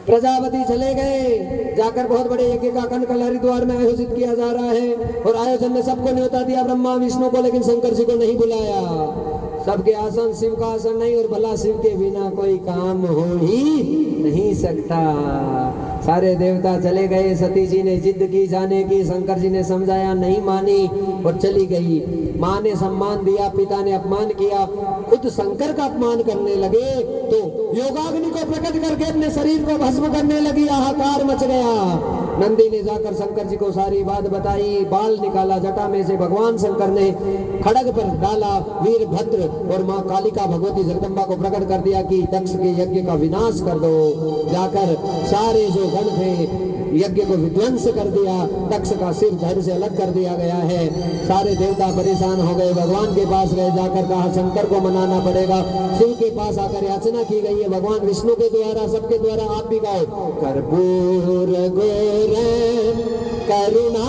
प्रजापति चले गए, जाकर बहुत बड़े यज्ञ का कनकल हरिद्वार में आयोजित किया जा रहा है और आयोजन में सबको न्योता दिया, ब्रह्मा विष्णु को, लेकिन शंकर जी को नहीं बुलाया। सबके आसन शिव का आसन नहीं, और भला शिव के बिना कोई काम हो ही नहीं सकता। सारे देवता चले गए। सती जी ने जिद की जाने की, शंकर जी ने समझाया, नहीं मानी और चली गई। माँ ने सम्मान दिया, पिता ने अपमान किया, खुद शंकर का अपमान करने लगे तो योगाग्नि को प्रकट करके अपने शरीर को भस्म करने लगी। हाहाकार मच गया। नंदी ने जाकर शंकर जी को सारी बात बताई, बाल निकाला जटा में से, भगवान शंकर ने खड़ग पर डाला वीरभद्र और माँ कालिका भगवती जगदम्बा को प्रकट कर दिया कि दक्ष के यज्ञ का विनाश कर दो। जाकर सारे जो गण थे यज्ञ को विध्वंस कर दिया, दक्ष का सिर धड़ से अलग कर दिया गया है। सारे देवता परेशान हो गए, भगवान के पास गए, जाकर कहा शंकर को मनाना पड़ेगा। शिव के पास आकर याचना की गई है, भगवान विष्णु के द्वारा, सबके द्वारा, आप भी गाओ। कर्पूर गौरम करुणावतारम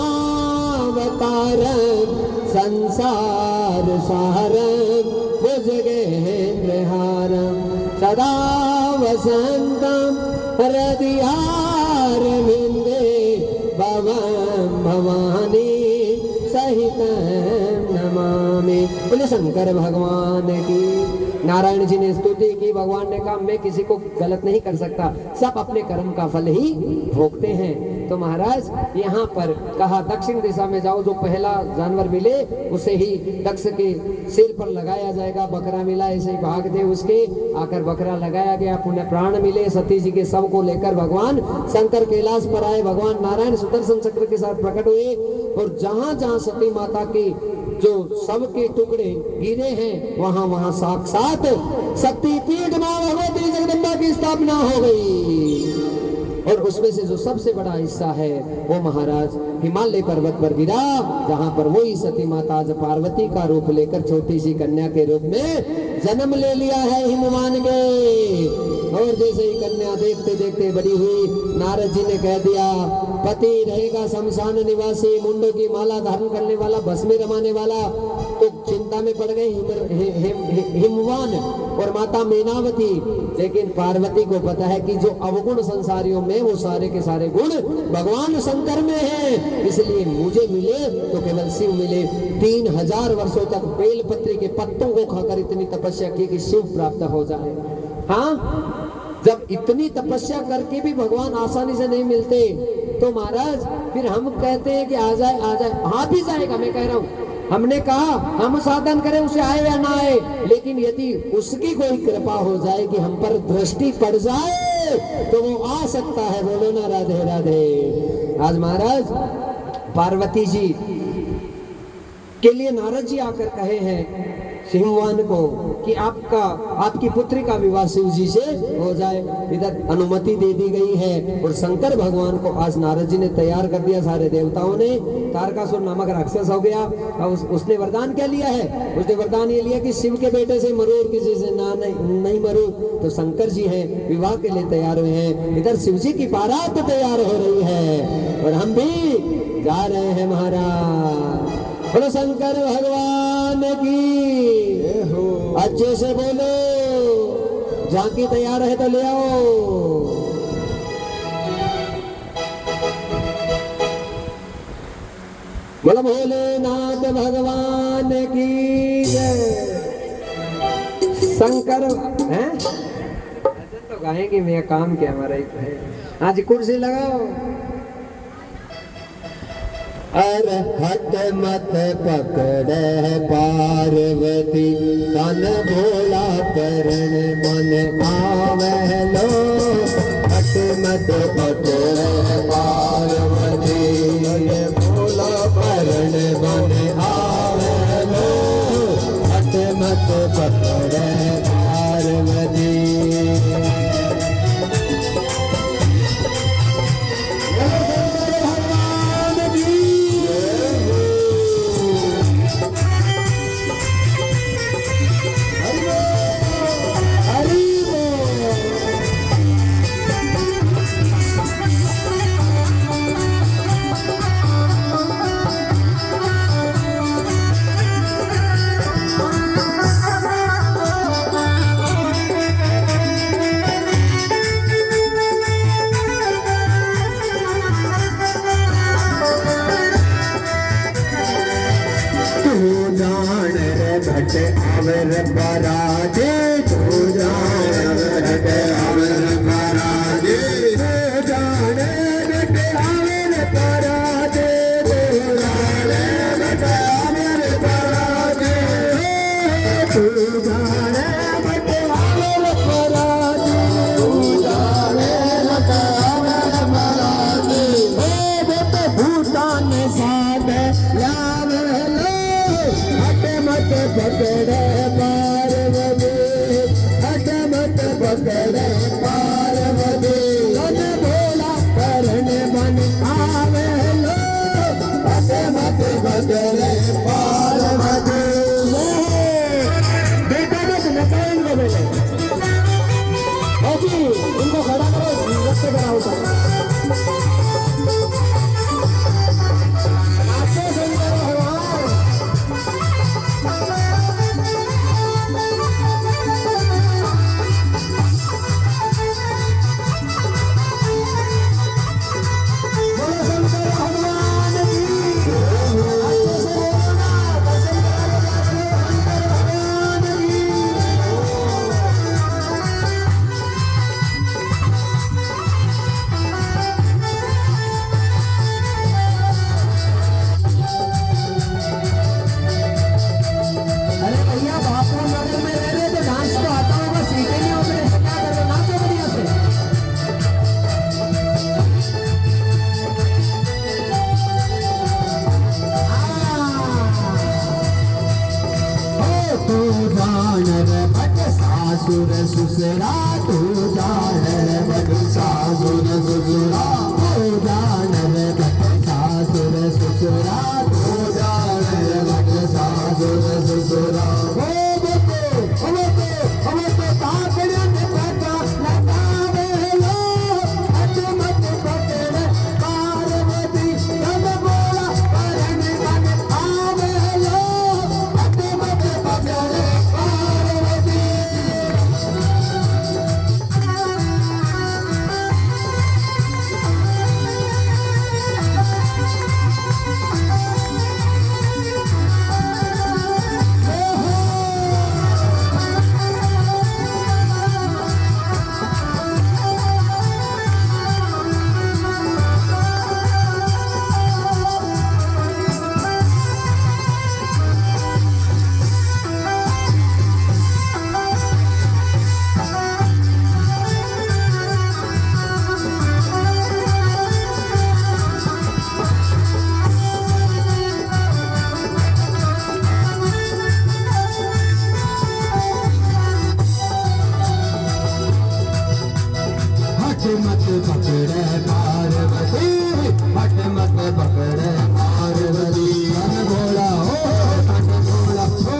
संसार सारम भुजगेन्द्र हारम सदा वसंतम हृदयारविंदे भवम भवानी सहित नमामि। बोले शंकर भगवान की। नारायण जी ने स्तुति की, भगवान ने कहा मैं किसी को गलत नहीं कर सकता, सब अपने कर्म का फल ही भोगते हैं। तो महाराज यहाँ पर कहा दक्षिण दिशा में जाओ, जो पहला जानवर मिले उसे ही दक्ष के सिर पर लगाया जाएगा। बकरा मिला ऐसे ही भाग दे उसके, आकर बकरा लगाया गया, पुण्य प्राण मिले। सती जी के शव को लेकर भगवान शंकर कैलाश पर आए। भगवान नारायण सुदर्शन चक्र के साथ प्रकट हुए और जहां जहां सती माता के जो शव के टुकड़े गिरे हैं वहां वहां साक्षात शक्तिपीठ मां भगवती जगदम्बा की स्थापना हो गई। और उसमें से जो सबसे बड़ा हिस्सा है वो महाराज हिमालय पर्वत पर गिरा, जहां पर वही सती माता आज पार्वती का रूप लेकर छोटी सी कन्या के रूप में जन्म ले लिया है हिमवान के। और जैसे ही कन्या देखते देखते बड़ी हुई, नारद जी ने कह दिया पति रहेगा शमशान निवासी, मुंडों की माला धारण करने वाला, भस्म रमाने वाला। तो चिंता में पड़ गए हिमवान और माता मीनावती। लेकिन पार्वती को पता है कि जो अवगुण संसारियों में वो सारे के सारे गुण भगवान शंकर में हैं, इसलिए मुझे मिले तो केवल शिव मिले। 3000 वर्षों तक बेलपत्री के पत्तों को खाकर इतनी तपस्या की कि शिव प्राप्त हो जाए। हाँ, जब इतनी तपस्या करके भी भगवान आसानी से नहीं मिलते तो महाराज फिर हम कहते हैं कि आ जाए आ जाए। आ भी जाएगा, मैं कह रहा हूँ। हमने कहा हम साधन करें उसे आए या ना आए, लेकिन यदि उसकी कोई कृपा हो जाए कि हम पर दृष्टि पड़ जाए तो वो आ सकता है। बोलो ना राधे राधे। आज महाराज पार्वती जी के लिए नारद जी आकर कहे हैं हिमवान को कि आपकी पुत्री का विवाह शिव जी से हो जाए। इधर अनुमति दे दी गई है और शंकर भगवान को आज नारद जी ने तैयार कर दिया। सारे देवताओं ने, तारकासुर नामक राक्षस हो गया। अब उसने वरदान क्या लिया है? उसने वरदान ये लिया कि शिव के बेटे से मरू और किसी से ना नहीं मरू। तो शंकर जी हैं, विवाह के लिए तैयार हुए हैं। इधर शिव जी की बारात तैयार हो रही है और हम भी जा रहे हैं महाराज। बोलो शंकर भगवान की, अच्छे से बोलो। झांकी तैयार है तो ले आओ। बोलो भोलेनाथ भगवान की जय। शंकर हैं तो गाएंगे, मेरा काम क्या हमारा है। आज कुर्सी लगाओ। अरे हट मत पकड़े पार्वती, तन भोला करण मन आवे लो। हट मत पकड़े पार्वती, भोला करण मन आवे लो। हट मत पकड़े पार्वती। भट अवर पराजे, तू जान भट अवर पराजे। तू जान भट अवर पराजे, तू जान भट अवर पराजे। तू जान भट अवर पराजे, तू जान भट अवर पराजे। भूटान साथ यार मत पकड़े पार्वती, हट मत पकड़े पार्वती। तन भोला करण मन आवे लो। हट मत पकड़े पार्वती। बेटा को नचाएंगे मेरे ऐसी, इनको खड़ा करो, रस्ते बनाओ सब। तू जान रे बट सासुर ससुरा तू जान रे बट सासुर ससुरा तू जान रे बट सासुर ससुरा तू जान रे बट सासुर ससुरा ताकड़िया ने पता लगावे लो अजमत पकड़े पार्वती तब बोला परने मन आवे लो अजमत पकड़े पार्वती मत पकड़े पार्वती हट मत पकड़े पार्वती मन बोला हो मन बोला हो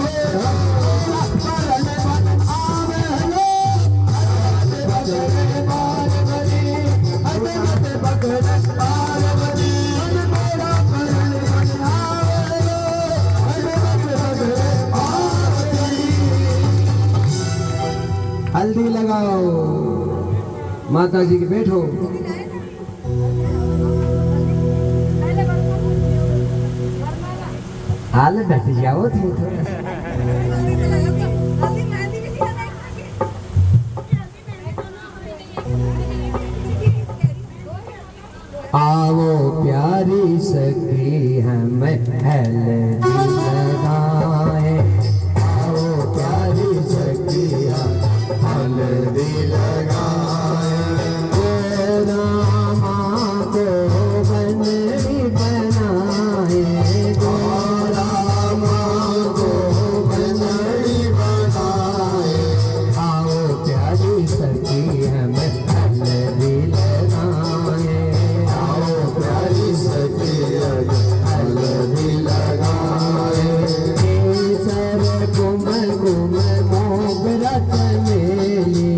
परने मन आवे लो हट पकड़े पार्वती हट मत पकड़े पार्वती मन बोला परने मन आवे लो हट मत पकड़े पार्वती। हल्दी लगाओ माता जी के बैठो हाल बैठ जाओ तुम आओ प्यारी सखी हम हल्दी लगाए आओ प्यारी सखी हम हल्दी लगाए रामा को बनरी बनाए रामा को बनरी बनाए आओ प्यारी सखी हम हल्दी लगाए आओ प्यारी सखी हल्दी लगाए सर कुमल कुमल मोगरा चमेली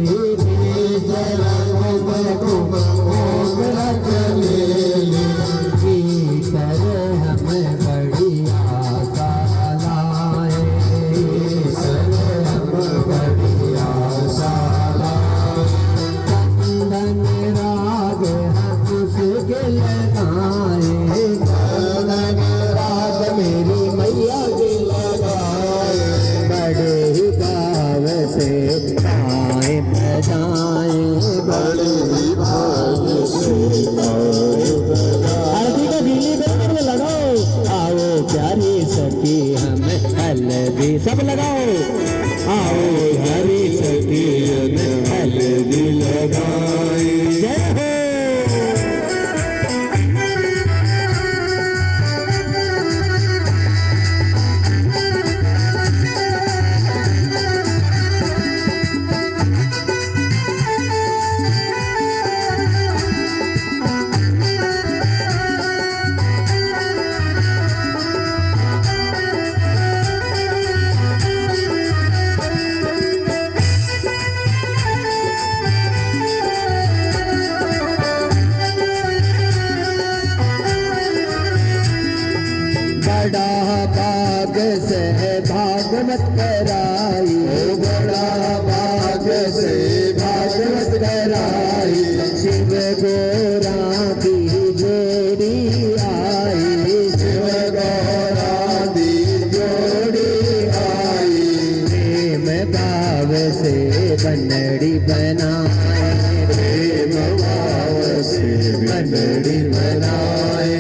सर कुमल कुमल मोगरा चमेली कर हम बड़ी आशा लाए सर हम बड़ी आशा लाए चंदन राग हम उसके लगाए चंदन राग मेरी मैया के लगाए बड़े ही भाव से गाए बजाए बड़े ही भाव से आरती का गीली बेल में लगाओ आओ प्यारी सखी हम हल्दी सब लगाओ आओ प्यारी सखी हम हल्दी लगाए जय हो बड़ा बाग से भागवत कराई बड़ा बाग से भागवत कराई शिव गोरा की जोड़ी आई शिव गोरा की जोड़ी आई प्रेम भाव से बनड़ी बनाए प्रेम भाव से बनड़ी बनाए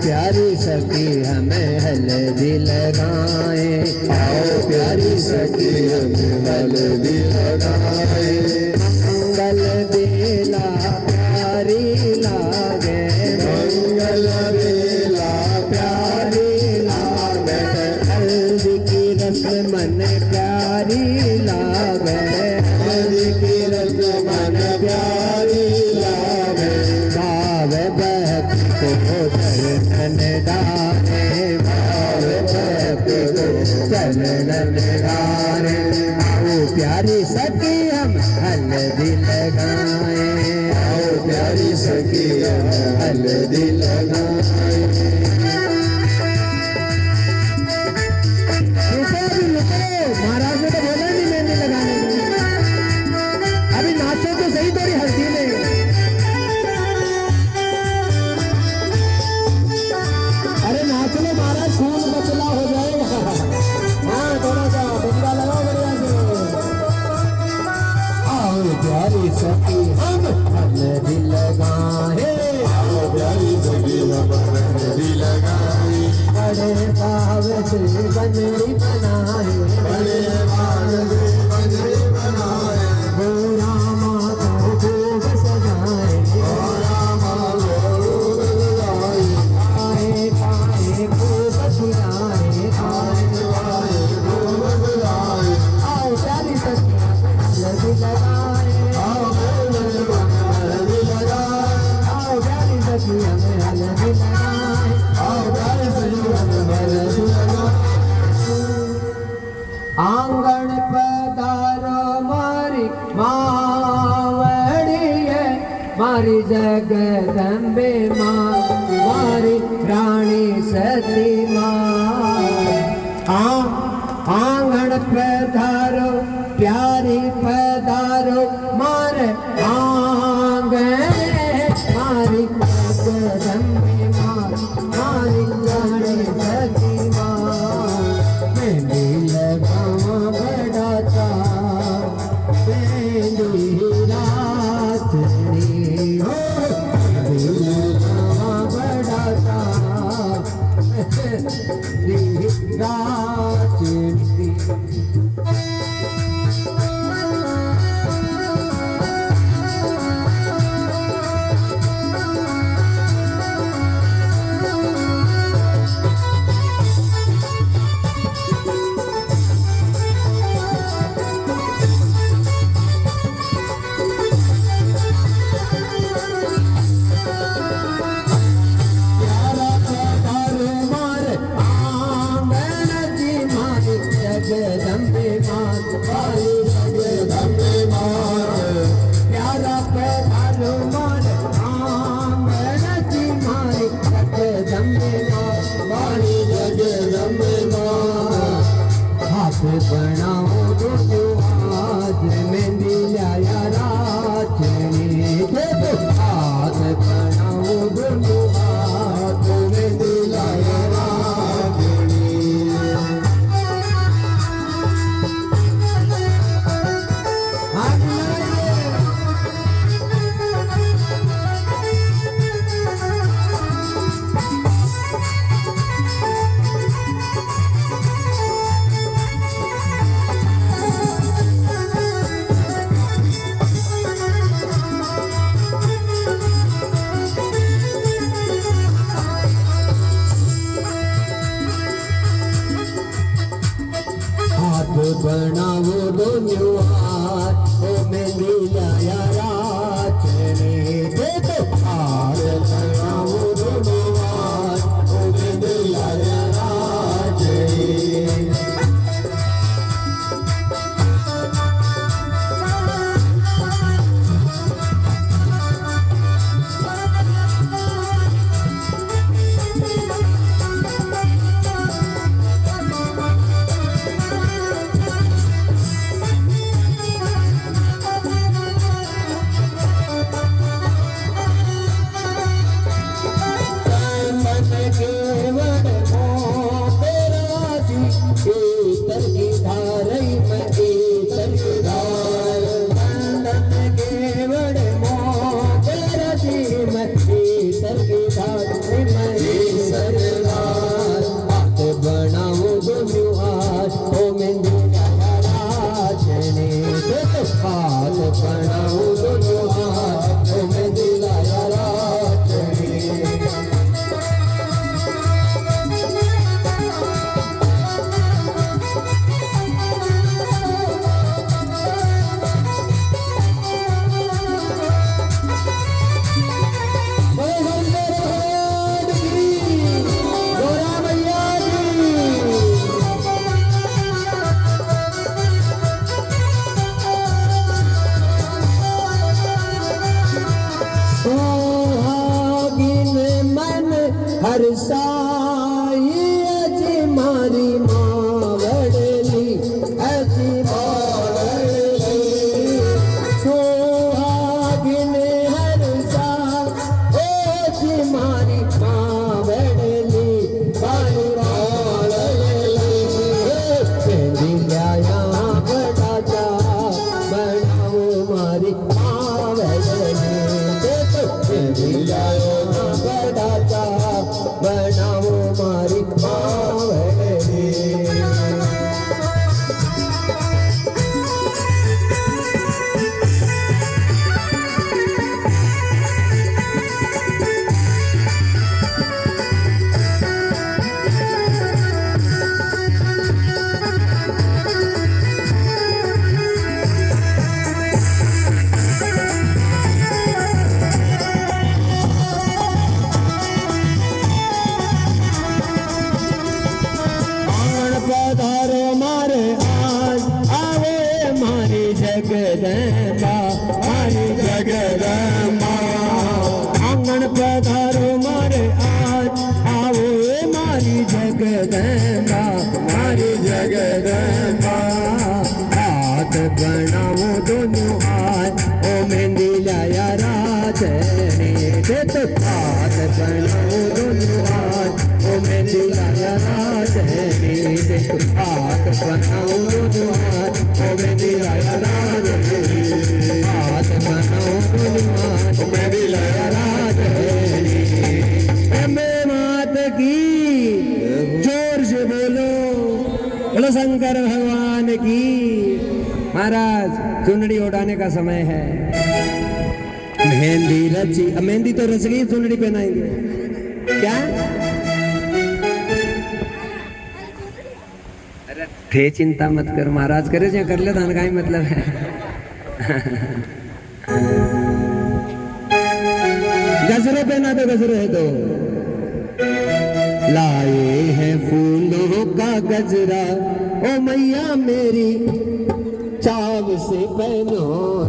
प्यारी सखी हमें हल्दी लगाए आओ प्यारी सखी हमें हल्दी लगाए मंगल बेला प्यारी लागे मंगल बेला प्यारी लागे हल्दी की रस्म मन प्यारी लागे, हरि की रस मन प्यारी लागे, भाव भक्ति को चरण डाले, भाव भक्ति को चरण डाले, आओ प्यारी सखी हम हल्दी लगाए, आओ प्यारी सखी हम हल्दी लगाए। महाराज ने तो बोला नहीं मेहंदी लगाने को, अभी नाचो तो सही थोड़ी हल्दी में। अरे नाच लो महाराज, खून बचला हो जाएगा। हाँ थोड़ा सा बंदा लगाओ बढ़िया से। आओ प्यारी सखी हम हल्दी लगाए, आओ प्यारी सखी हम हल्दी लगाए, बड़े भाव से बनरी बनाए, बड़े भाव से बनरी बनाए, हो रामा को खूब सजाए, हो रामा को खूब सजाए, आए पाए खूब खिलाए, आए पाए खूब खिलाए, आओ प्यारी सखी हल्दी लगाए, आओ हल्दी लगाए, आओ प्यारी सखी हमें हल्दी लगाए, आओ प्यारी सखी हमें हल्दी लगाए। आंगण पधारो मारी मावड़िए, मारी जगदम्बे माँ, मारी रानी सती माँ। आंगण पधारो प्यारी पधारो मारे आंगन, मारी जगदम्बे माँ, मारी रानी सती माँ। मेहंदी लगावा बड़ाता, मेहंदी रातनी हो, मेहंदी लगावा बड़ाता, मेहंदी रातनी। जगदम्बे मात, काली जगदम्बे मात, प्यारा पधारो मात, आंगन की मारी जगदम्बे मात, काली जगदम्बे मात। हाथ बनाओ दो हाथ, मेहंदी लाया राजनी, हाथ बनाओ दो हाथ, मेहंदी लाया राजनी। बनाओ दोनों हाथ, ओ मेहंदी लाया राजनी, देखो हाथ बनाओ दोनों हाथ, ओ मेहंदी लाया राजनी। हरसाई अजी मारी मावड़ली अजी मावड़ली सुहागिन हरसा अजी मारी मावड़ली बानी मावड़ली दिलाया बड़ा बनाओ मारी मावड़ली दिलाया बड़ा बनाओ मारी मावड़ली। पधारो मारे आज आवे मारी जगदम्बा मारी जगदम्बा आंगन पधारो मारे आज आओ मारी जगदम्बा मारी जगदम्बा हाथ बनाओ दोनों हाथ ओ मेहंदी लाया रात ने तो हाथ बनाओ दोनों हाथ ओ मेहंदी लाया रात हाथ बनाओ दोनों हाथ ओ मेहंदी लाया रात हाथ बनाओ दोनों हाथ ओ मेहंदी लाया रात अम्बे मात की जोर से बोलो बोलो शंकर भगवान की। महाराज चुनड़ी उड़ाने का समय है। मेहंदी रची मेहंदी तो रच गई चुनड़ी पहनाएंगे क्या थे चिंता मत कर महाराज करे जो कर ले धान का ही मतलब है। गजरे पहना दो गजरे है तो लाए हैं फूलों का गजरा ओ मैया मेरी चाव से पहनो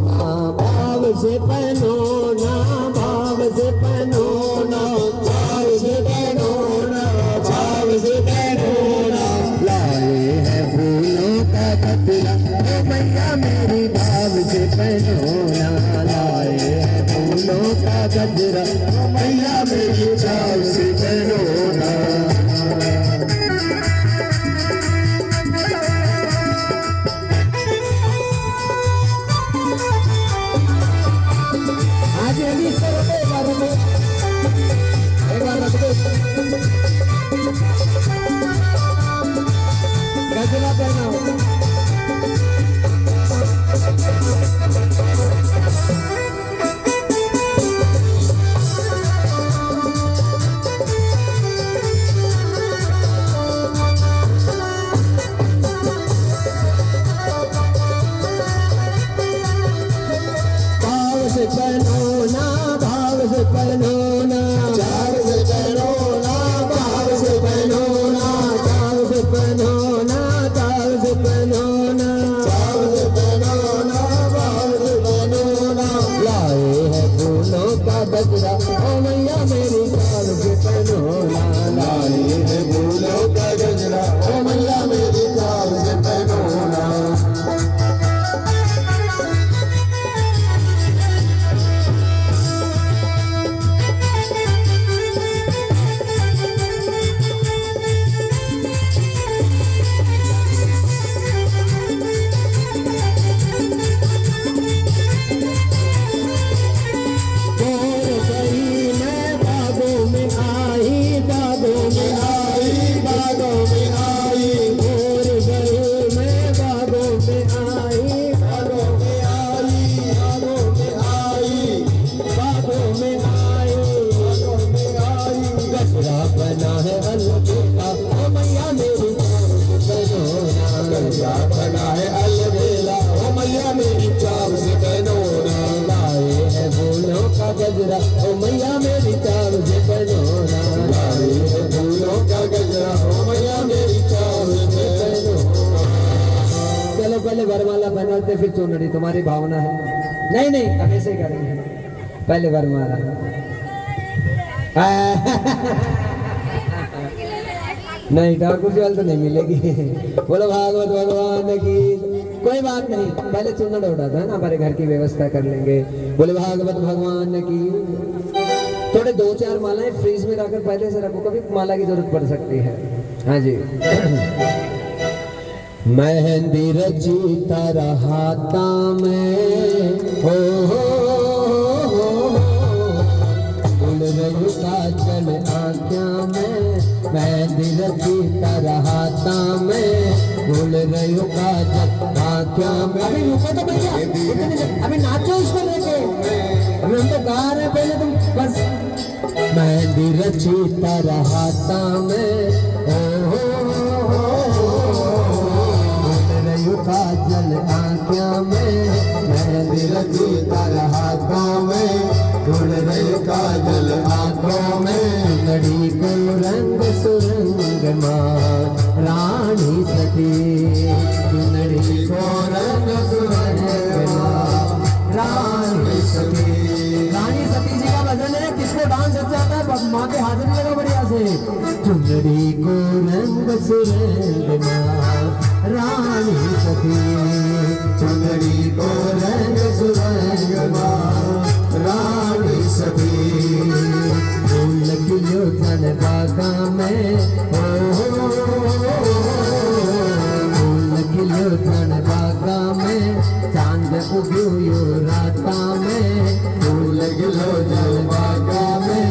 ना भाव से पहनो ना भाव से पहनो ना चाव से पहनो ना चाव से पहनो ना लाए हैं फूलों का गजरा ओ मैया मेरी भाव से पहनो ना लाए हैं फूलों का गजरा ओ मैया मेरी चाव से पहनो ना। आज अभी सर एक बार रख दो गजरा पहनाओ। भाव से पहनो ना भाव से पहनो ना चाव से पहनो ना भाव से पहनो ना चाव से पहनो ना चाव से पहनो ना चाव से पहनो ना भाव से पहनो ना लाए हैं फूलों का गजरा ओ मैया मेरी चाव से पहनो ना लाए हैं फूलों का गजरा ओ मैया मेरी चाव से पहनो ना। बना है अलबेला ओ मैया मेरी बना है अलबेला ओ मैया मेरी चाव से बनोना लाए है फूलों का गजरा ओ मैया मेरी चाव से बनोना लाए है फूलों का गजरा ओ मैया मेरी चाव से बनोना। चलो पहले वरमाला बनाते फिर चुनरी तुम्हारी भावना है। नहीं नहीं अब ऐसे करेंगे पहले वरमाला नहीं ठाकुर जी तो नहीं मिलेगी। बोलो भागवत भगवान की। कोई बात नहीं, पहले चुनड़ उड़ा था ना, हमारे घर की व्यवस्था कर लेंगे। बोले भागवत भगवान की। थोड़े 2-4 मालाएं फ्रीज में रखकर पहले से रखो, कभी माला की जरूरत पड़ सकती है। हाँ जी। मेहंदी रची तरहाता में हो रही काजल आँखों में, मेहंदी रची तरहाता में भूल रही काजल आँखों में। अभी रुको तो भैया, अभी नाचो इसको लेके, अभी हम तो गा रहे हैं, पहले तुम बस। मेहंदी रची तरहाता में काजल आँखों में, मेहंदी रची तरहाता में भूल रही काजल आँखों में। लड़ी को रंग सुरंग माँ रानी सती, लड़ी को रंग सुरंग माँ रानी सती। रानी सती जी का भजन है, किसको डांस अच्छा आता है? माँ के हाथ में लगा बढ़िया से। चुनरी को रंग सुरंग माँ रानी सती, चुनरी को रंग सुरंग माँ रानी सती। फूल खिलो तन बागा में फूल खिलो तन बागा में, चांद उगियो राता में। फूल खिलो तन बागा में,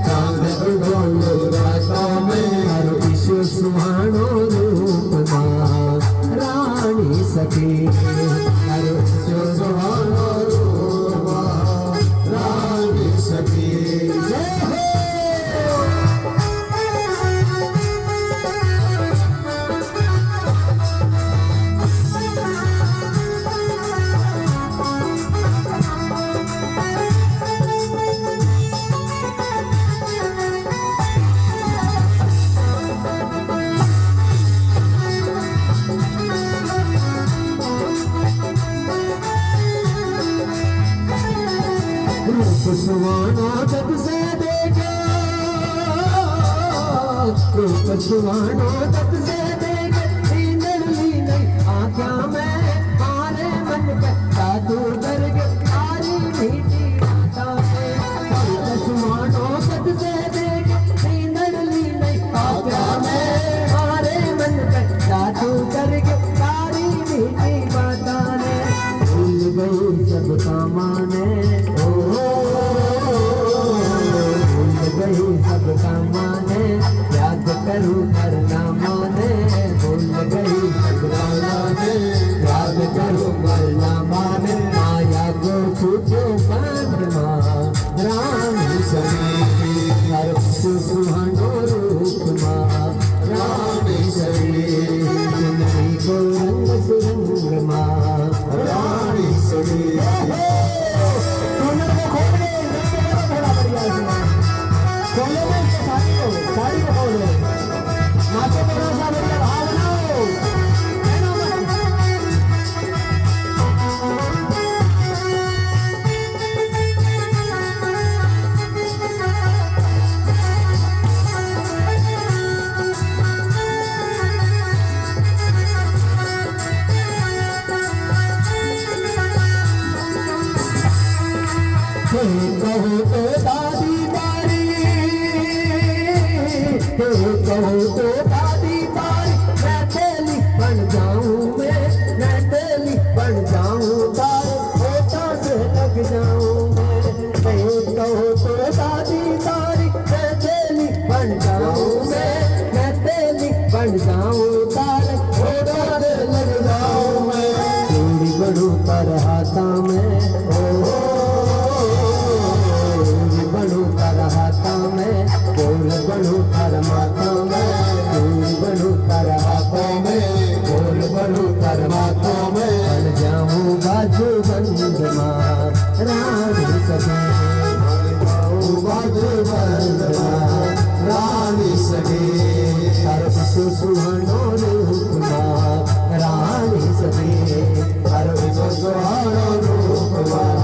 चांद उगियो राता में। हर ईशो सुहानो रूप माँ रानी सखी, हर ईशो सुहानो रूप माँ रानी सखी। सुहाना जब से देखा, रूप सुहाना जब से देखा, नींद ली नहीं आँखों में, मारे मन पे जादू करके सारी मीठी बातों से। रूप सुहाना जब से देखा, नींद ली नहीं आँखों में, मारे मन पे जादू करके सारी मीठी बातों ने। भूल गई सब सामाने सब सामाने, याद करूं पर ना माने। भूल गई सब सामाने, याद करूं पर ना माने। माया को छूटो बंद माँ रानी सती, हर सुहानो रूप माँ रानी सती। चुनरी को रंग सुरंग माँ रानी सती। साड़ी को खोलो, नाचो थोड़ा सा, बढ़िया भाव बनाओ। कहो तो दादी बारी, कहो तो दादी बारी, मैं तेली बन जाऊं, मैं तेली बन जाऊं, तारे होठों से लग जाऊं मैं। कहो तो दादी बारी, मैं तेली बन जाऊं, मैं तेली बन जाऊं, तारे होठों से लग जाऊं मैं। चूड़ी बड़ू पर हाथा में, बोल बड़ू तर माता में, बोल बड़ू तर हाथों में, बोल बड़ू तर माथों में। बन जाऊं बाजू बंद माँ रानी सखी, बन जाऊं बाजू बंद माँ रानी सखी। हर सुहानो रूप माँ रानी सखी, हर सुहानो रूप माँ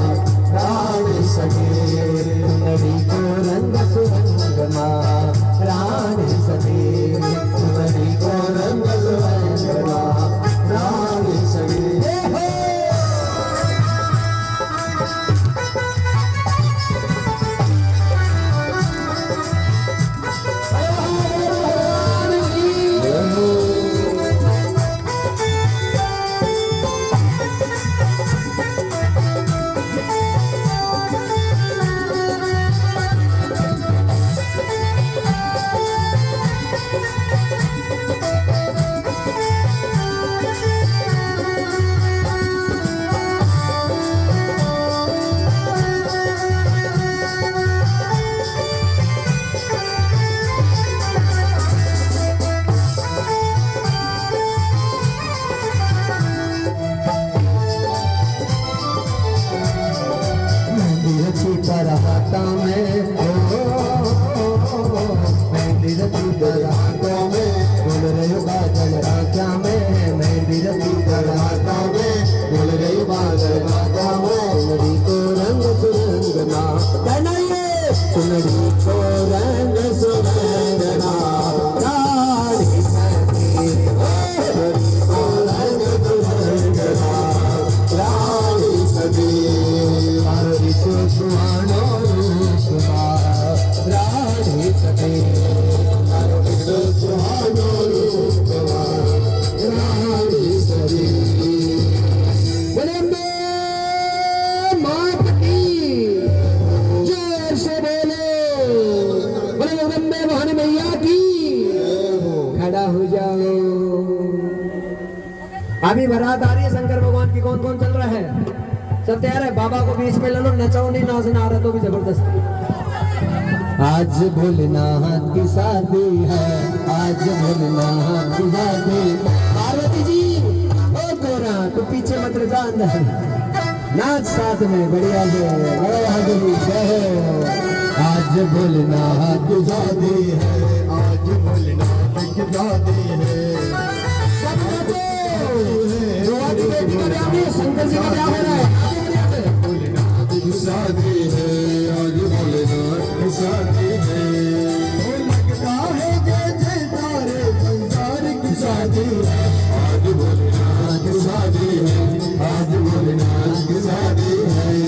रानी सखी। नदी को रंग सुरंग माँ रानी सखी, बारात आ रही है शंकर भगवान की। कौन कौन चल रहा है? सब तैयार है? बाबा को बीच में ले लो, नचाओ नहीं, नाचना आ रहा तो भी जबरदस्ती। आज भोलेनाथ की शादी है, आज भोलेनाथ की शादी। पार्वती जी ओ गोरा तू पीछे मत रह जा, अंदर नाच साथ में बढ़िया से। आज भोलेनाथ की शादी है, आज भोलेनाथ की शादी है। शंकर जी का क्या हो रहा है? भोलेनाथ की शादी है, आज भोलेनाथ की शादी है। वो लगता है जैसे सारे संसार की शादी है। आज भोलेनाथ की शादी है, आज भोलेनाथ की शादी है।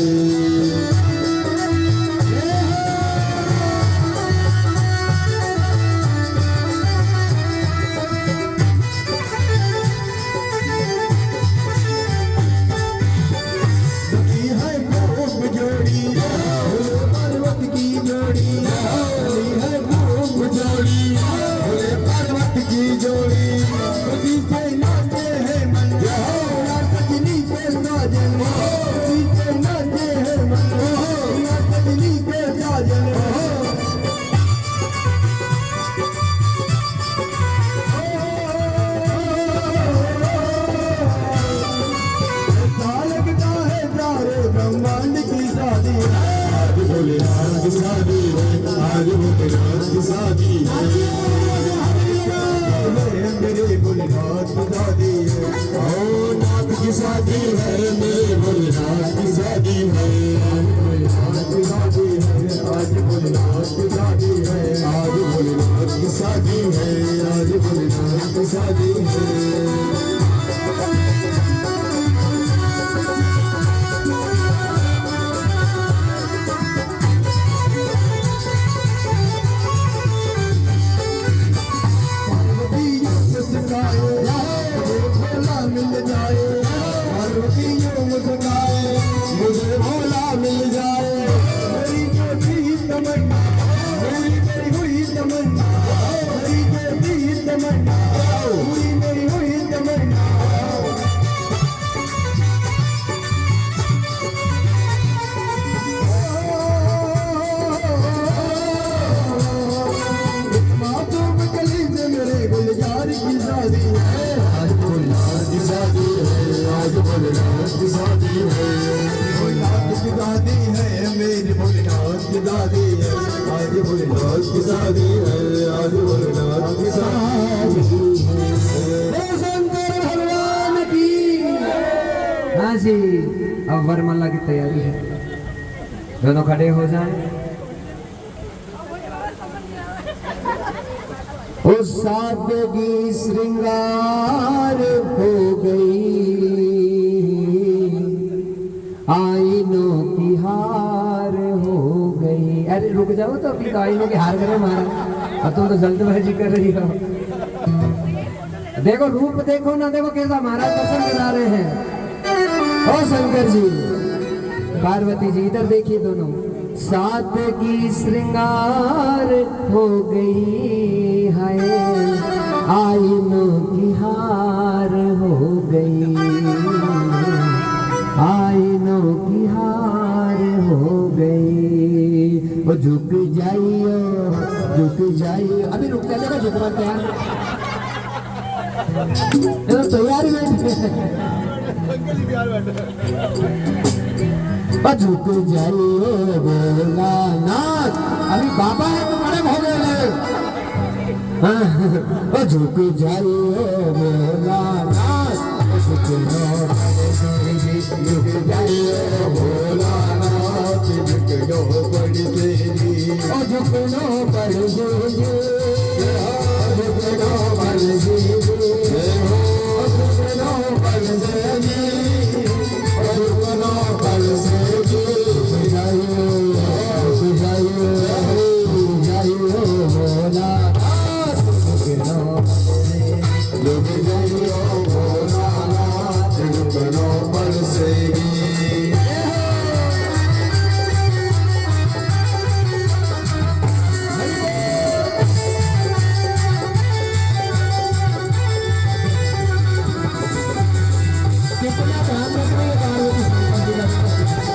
हाँ जी, अब वरमाला की तैयारी है। दोनों खड़े हो जाएं। ओ सादगी श्रृंगार हो गई, आईनों की हार हो गई। अरे रुक जाओ तो, अभी तो आईनों की हार करे महाराज, और तुम तो जल्दबाजी कर रही हो। देखो रूप देखो ना, देखो कैसा महाराज पसंद करा रहे हैं। ओ शंकर जी, पार्वती जी इधर देखिए दोनों। सादगी श्रृंगार हो गई है, आईनों की हार हो गई, आईनों की हार हो गई। वो झुक जाइयो, झुक जाइयो। अभी रुक जा, देखो झुक मत यार, तैयारी में झुक जाइए भोलानाथ। अभी बाबा है तो बड़े हो गए। झुक जाइए भोलानाथ, झुक जाइए भोलानाथ, झुकनो पड़ तेरी, झुकनो पड़ तेरी, झुकनो पड़ तेरी, झुकनो पड़ तेरी, झुकनो पड़ तेरी। कितना ध्यान रखने के पार्वती शंकर जी का।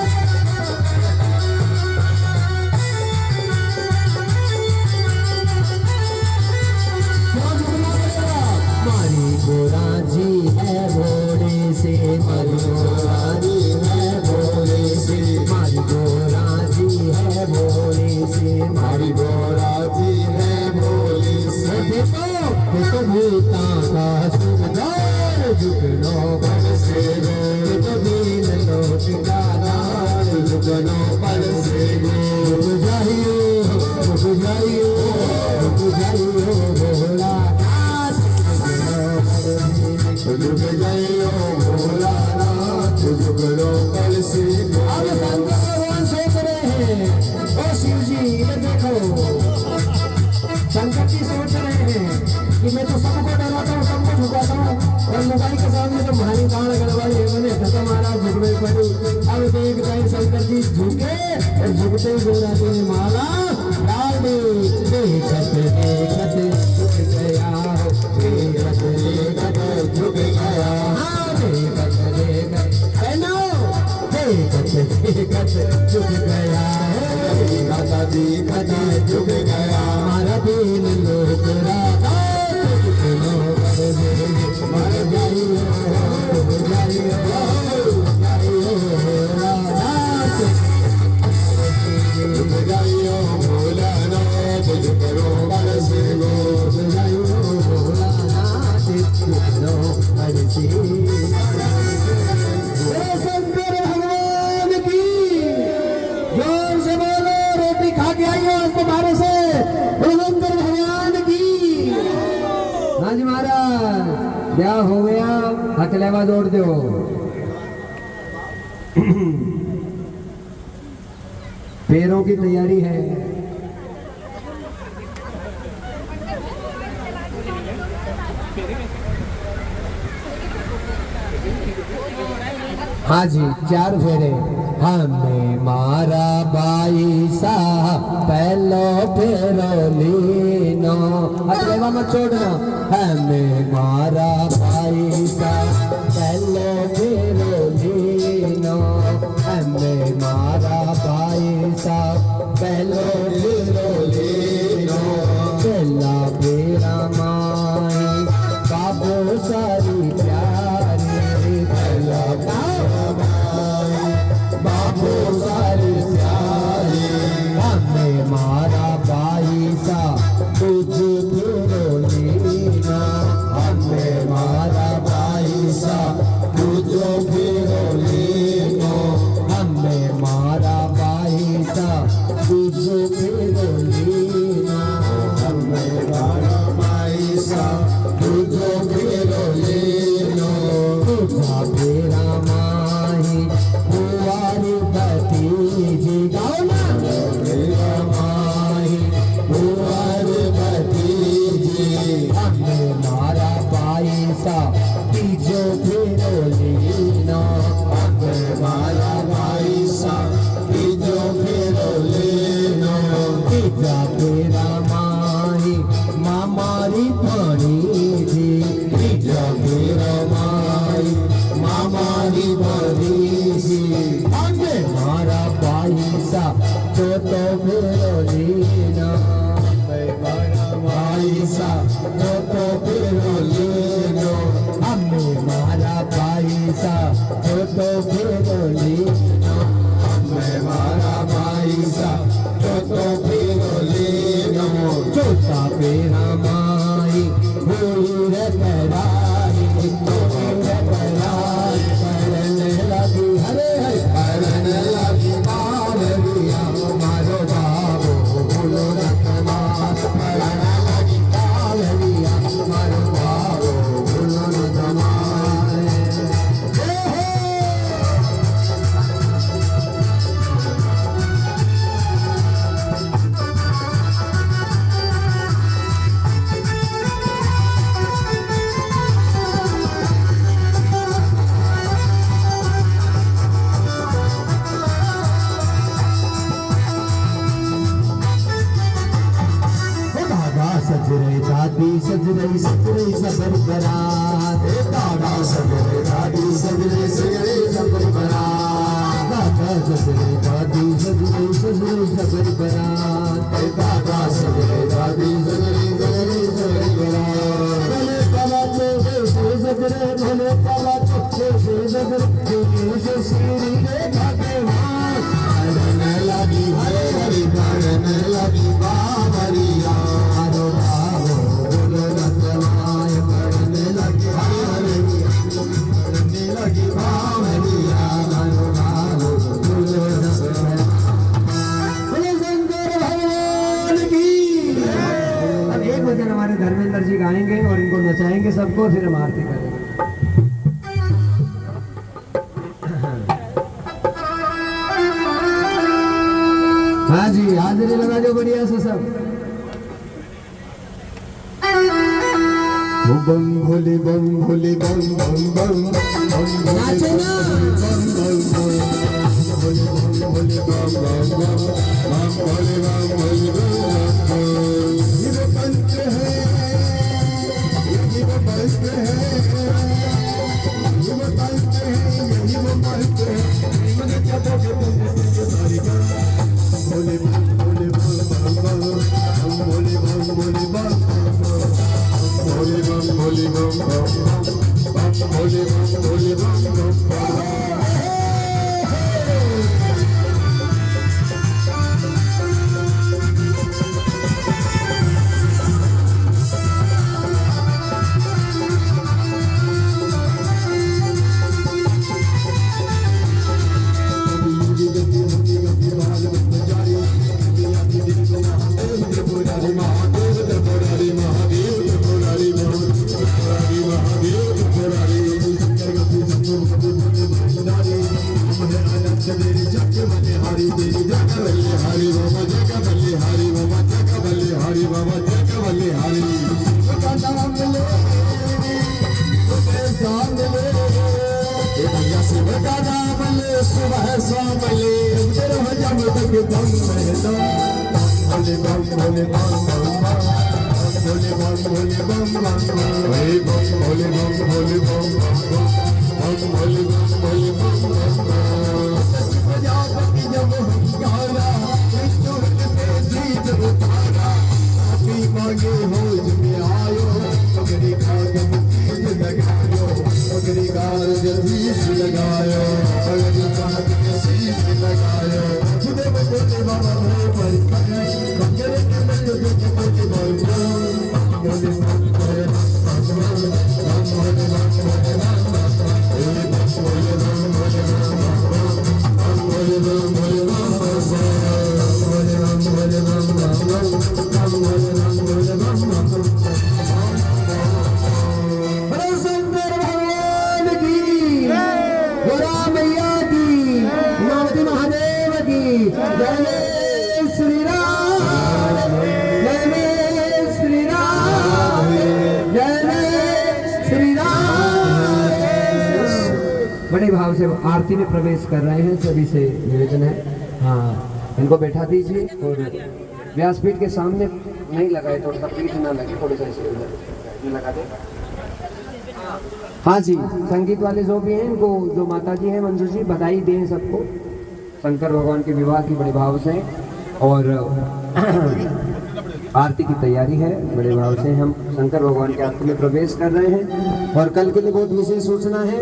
मारी गोरा जी है भोले से, मारी गोरा जी है भोले से, मारी गोरा जी है भोले से, हरि गोरा जी है भोले से। देखो भूता का सुरदार झुकनो बल से गो तो दीन लोट का दार झुकनो बल से गो झुक जाइयो भोला नाथ झुक गयो भोलानाथ झुकनो बल से गो। अब शंकर भगवान सोच रहे हैं, ओ शिव जी ये देखो, शंकर जी सोच रहे हैं कि मैं तो सबको डराता हूँ, सबको झुकाता हूँ, और लुगाई के सामने तो भारी गाड़ गड़वाई है, मैंने धक्का मारा झुकने पड़ी। अब देख रहे शंकर जी झुके और झुकते गोरा जी ने माला डाल दी। देखत देखत झुक गया, देखत देखत झुक गया हाँ देखत देखत कहना देखत देखत झुक गया माता जी खजा झुक गया। हमारा दिन लोक राधा झुकनो कर दे मर जाइयो राधा झुक गयो भोलानाथ झुकनो बल से गो। शंकर भगवान की जोर से बोलो, रोटी खा के आइयो आज तुम्हारे से, शंकर भगवान की। हाँ जी महाराज, ब्याह हो गया, हथलेवा जोड़ दो। पैरों की तैयारी है। हाँ जी 4 फेरे। हमें मारा बाई सा पहलो फेरो लीनो, अतलेवा मत छोड़ना। हमें मारा बाई सा पहलो फेरो लीनो, हमें मारा बाई सा पहलो फेरो लीनो। पहला फेरा माई बाबू सारी प्यारी, पहला बाबू सारी प्यारी। हमें मारा बाई सा तुझ फेरो लीना, हमें मारा बाई सा तुझ फेरो लीनो, हमें मारा बाई सा तुझ फेरो लीना, हमें मारा बाई सा तुझ फेरो लीनो। तुझा फेरा माही कुंवारी भतीजी, गाओ ना। मेरा माही कुंवर भतीजी, हमें मारा बाई सा तीजो फेरो लीना, हमें मारा बाई सा तीजो फेरो लीनो। तीजा फेरा माही मामारी पानी जी, तीजा फेरो माई मामारी भतीजी, हमें मारा बाई सा चौथो फेरो लीना, हमें मारा बाई सा चौथो फेरो लीनो। हमें मारा बाई सा चौथो फेरो लीना। हमें मारा बाई सा चौथो फेरो लीनो। चौथा फेरा माई हुई रे कराई, करने लगी हरे हरे, हरण लगी कावड़िया मारो बाबो बोलो रखवास, हरण लगी कावड़िया मारो बाबो बोलो रखवास। सजरे सबर बरात दादा सजरे दादी सजरे सबर बरात दादा सजरे दादी सजरे सबर बरात दादा सजरे दादी सजरे सबर बरात भले बाबा तो सजरे भले बाबा तो सजरे श्री रे भगवान गण लगी हरे हरि गण लगी बाबरिया हमारे धर्मेंद्र जी गाएंगे और इनको नचाएंगे सबको, फिर हम आरती करेंगे। हाँ जी, हाजिरी लगा दो बढ़िया से सब। बम भोले बम भोले बम बम बम नाचो ना। बम बम भोले बम भोले बम बम बम बम भोले बम भोले बम ये वो पंच है, ये वो पंच है, ये वो पंच है, यही वो पंच है। मैंने क्या भोले बम भोले बम बम बम भोले बम भोले बम भोले बम भोले बम बम भोले बम भोले बम सुबह शाम ले जब तक दम है दम भोले बम भोले बम बम भोले बम भोले बम बम भोले बम भोले बम भोले बम बम भोले बम भोले बम प्रजापति जब गाना विष्णु पे जीत उतारा अभी मांगे हो जिम्मे आयो पगड़ी का जब तीज लगायो पगड़ी का जब तीज लगायो पगड़ी का जब तीज लगायो खुदे में बोले बाबा हो पर पगड़ी के में जो बोले बाबा बोले बोले बड़े भाव से आरती में प्रवेश कर रहे हैं। सभी से निवेदन है, हाँ इनको बैठा दीजिए और व्यासपीठ के सामने नहीं लगाए, थोड़ा सा पीठ ना लगे, थोड़ा सा इसे लगा दे। हाँ जी, संगीत वाले जो भी हैं इनको, जो माता जी हैं मंजू जी, बधाई दें सबको शंकर भगवान के विवाह की बड़े भाव से। और आरती की तैयारी है, बड़े भाव से हम शंकर भगवान की आरती में प्रवेश कर रहे हैं। और कल के लिए बहुत विशेष सूचना है,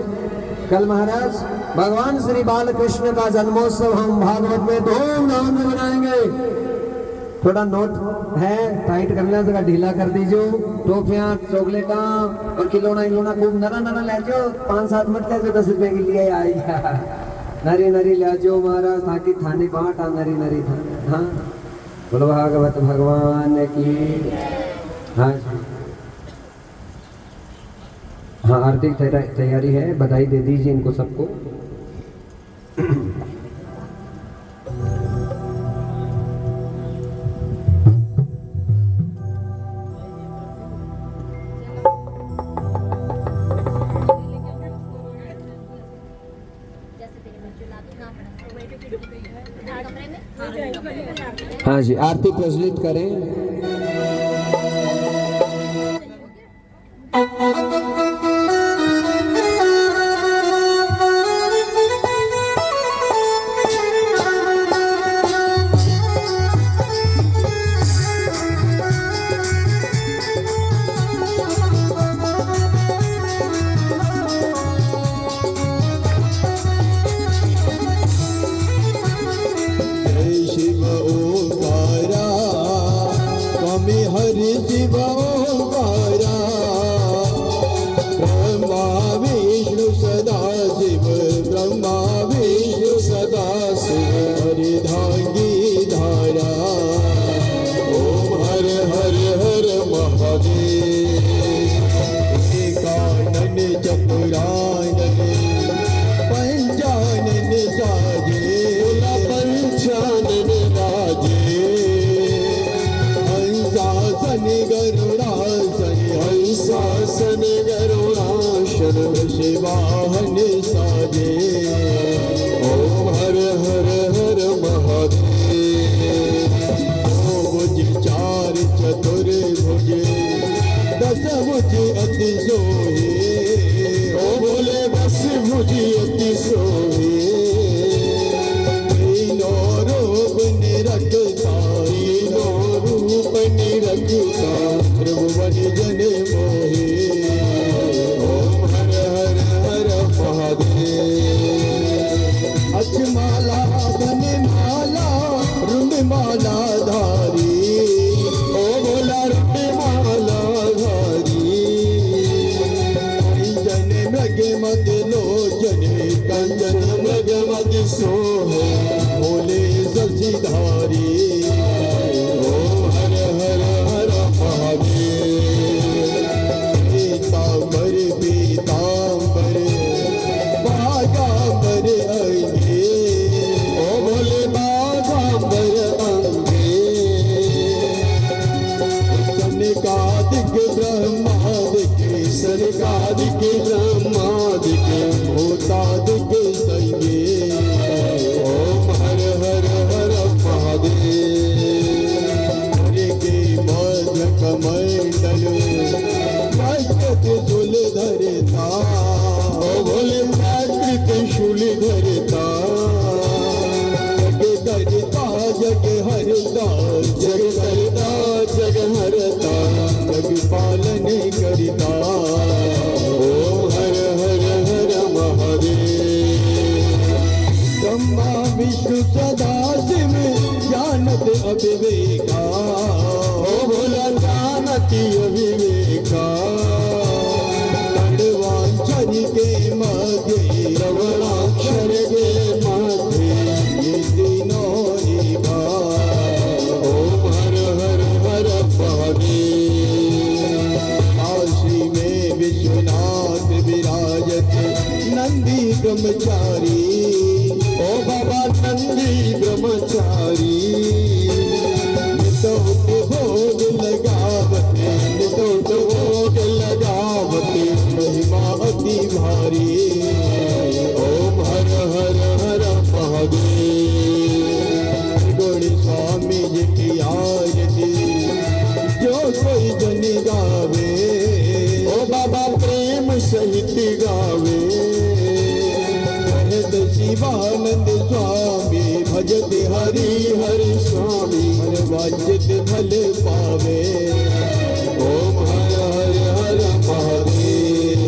कल महाराज भगवान श्री बालकृष्ण का जन्मोत्सव हम भागवत में धूमधाम से मनाएंगे। थोड़ा नोट है, टाइट करना जगह ढीला कर दीजिए। टोफियाँ चॉकलेटा और खिलौना खूब नरा नरा ले जाओ, 5-7 मत ले जाओ, 10 रुपए के लिए आएगा। नरी नरी ले जाओ महाराज, ताकि थाने बाट नरी नरी था। हाँ बोलो भागवत भगवान की। हाँ हाँ, आरती की तैयारी है, बधाई दे दीजिए इनको सबको। हाँ जी, आरती प्रज्वलित करें। ओम हर हर हर महादेव। ओ भुज चार चतुर भुज दस भुज अति सोहे। ओ बोले दस भुज अति सोहे। तीनों रूप निरखता, तीनों रूप निरखता, त्रिभुवन जन मोहे। ओम हर हर हर महादेव। अक्षमाला बनमाला रुंडमाला धारी। ओ बोला रुंडमाला धारी। कंचन मृग मद लोचन, कंचन मृग मद सोहे, बोले शशिधारी। ओम हर हर हर महादेव। पीतांबर पीतांबर बागांबर अंगे। ओ बोले बागांबर अंगे। सनकादिक ब्रह्मादिक, सनकादिक ब्रह्मादिक, भूतादिक संगे। ओम हर हर हर महादेव। हरे के मध्य कमंडल प्राकृत शूल धरता। ओ बोले प्राकृत शूल धरता। जग करता जग हरता, जग करता जग हरता, जग पालन करता। ओम हर हर हर महादेव। ब्रह्मा विष्णु सदा शिव जानत अविवेका। ओ भोला जानती अविवेका। तड़वाक्षर के मध्य, रवणाक्षर के मध्य, ये तीनों एका। ओम हर हर हर महादेव। काशी में विश्वनाथ विराजत, नंदी ब्रह्मचारी। ओ बाबा नंदी ब्रह्मचारी। नितोट भोग लगावते, नितोट भोग लगावते, महिमा अति भारी। ओम हर हर हर महादेव। गुण स्वामी जी की आरती जो कोई जन गावे। ओ बाबा प्रेम सहित गावे। कहत शिवानंद स्वामी भजत हरि हरि स्वामी, मन वांछित फल पावे। ओम हर हर हर महादेव।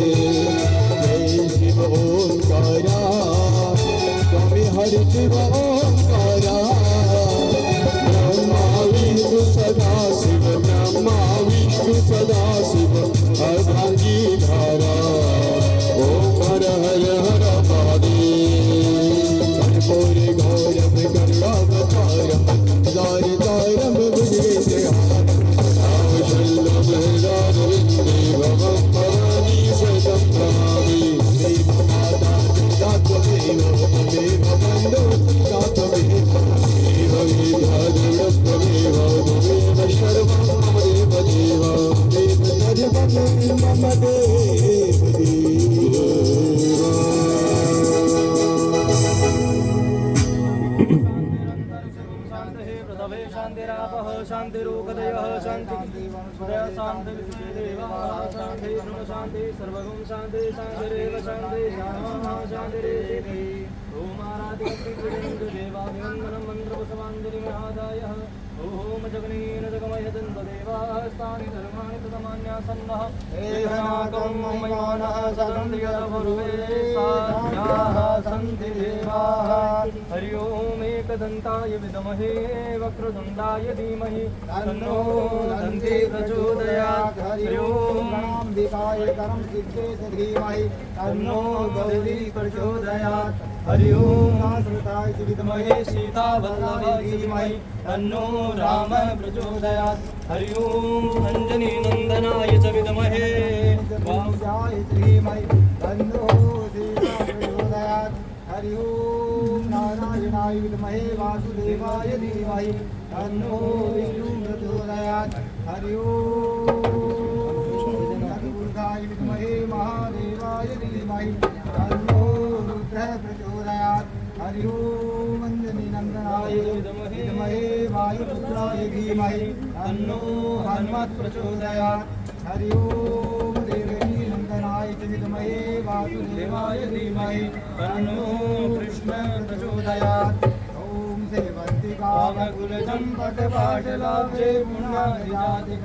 जय शिव ओंकारा, स्वामी हरि शिव ओंकारा। ब्रह्मा विष्णु सदा शिव, ब्रह्मा विष्णु सदा शिव, अर्धांगी धारा। ओम हर हर हर महादेव। कर्पूर गौरव करुणावतारम, दार दारम भुजगेन्द्रहारम, शल्यम हृदयारविन्दे भवं भवानी सततं नमामि। देव माता पिता त्वमेव, त्वमेव बन्धो पिता त्वमेव, देव विद्याधर त्वमेव, त्वमेव सर्वं मम देव देव। देव सर्वं मम देव देव। शांतिरापः शांतिरोगदयः शांति शांति देवः शांति ब्रह्म शांति सर्वगुण शांति शांतिरेव शांति शांति शांतिरेति। ओम आराध्य देवाभिवन्दनं मन्त्रपुष्पाञ्जलिमादायः। ओम जगनेन जगमयदन्त देवास्तानि धर्माणि तदमान्यासन्नः। देहनाकं मयमानः सदन्त्यपूर्वे साध्याः सन्ति देवाः। हरि ओम एकदन्ताय विद्महे वक्रतुण्डाय धीमहि तन्नो दन्ति प्रचोदयात्। हरि ओम गणाम्बिकाय करं सिद्धेश धीमहि तन्नो गौरी प्रचोदयात्। हरि ओम नासृताय विद्महे सीतावल्लभाय धीमहि तन्नो राम प्रचोदयात्। हरि ओम अंजनी नंदनाय च विद्महे वामजाय धीमहि तन्नो सीता प्रचोदयात्। हरि ओम नारायणाय विद्महे वासुदेवाय धीमहि तन्नो विष्णु प्रचोदयात्। हरि ओम विद्महे महादेवाय धीमहि तन्नो रुद्र बुधः प्रचोदयात् हरि ओम अंजनीनंदनाय विद्महे वायुपुत्राय धीमहि तन्नो हनुमत् प्रचोदयात् हरि ओम देवकीनंदनाय च विद्महे वासुदेवाय धीमहि तन्नो कृष्ण प्रचोदयात् ओम सेवन्ति कामकुलचम्पकपाटलाभे पुण्यजाति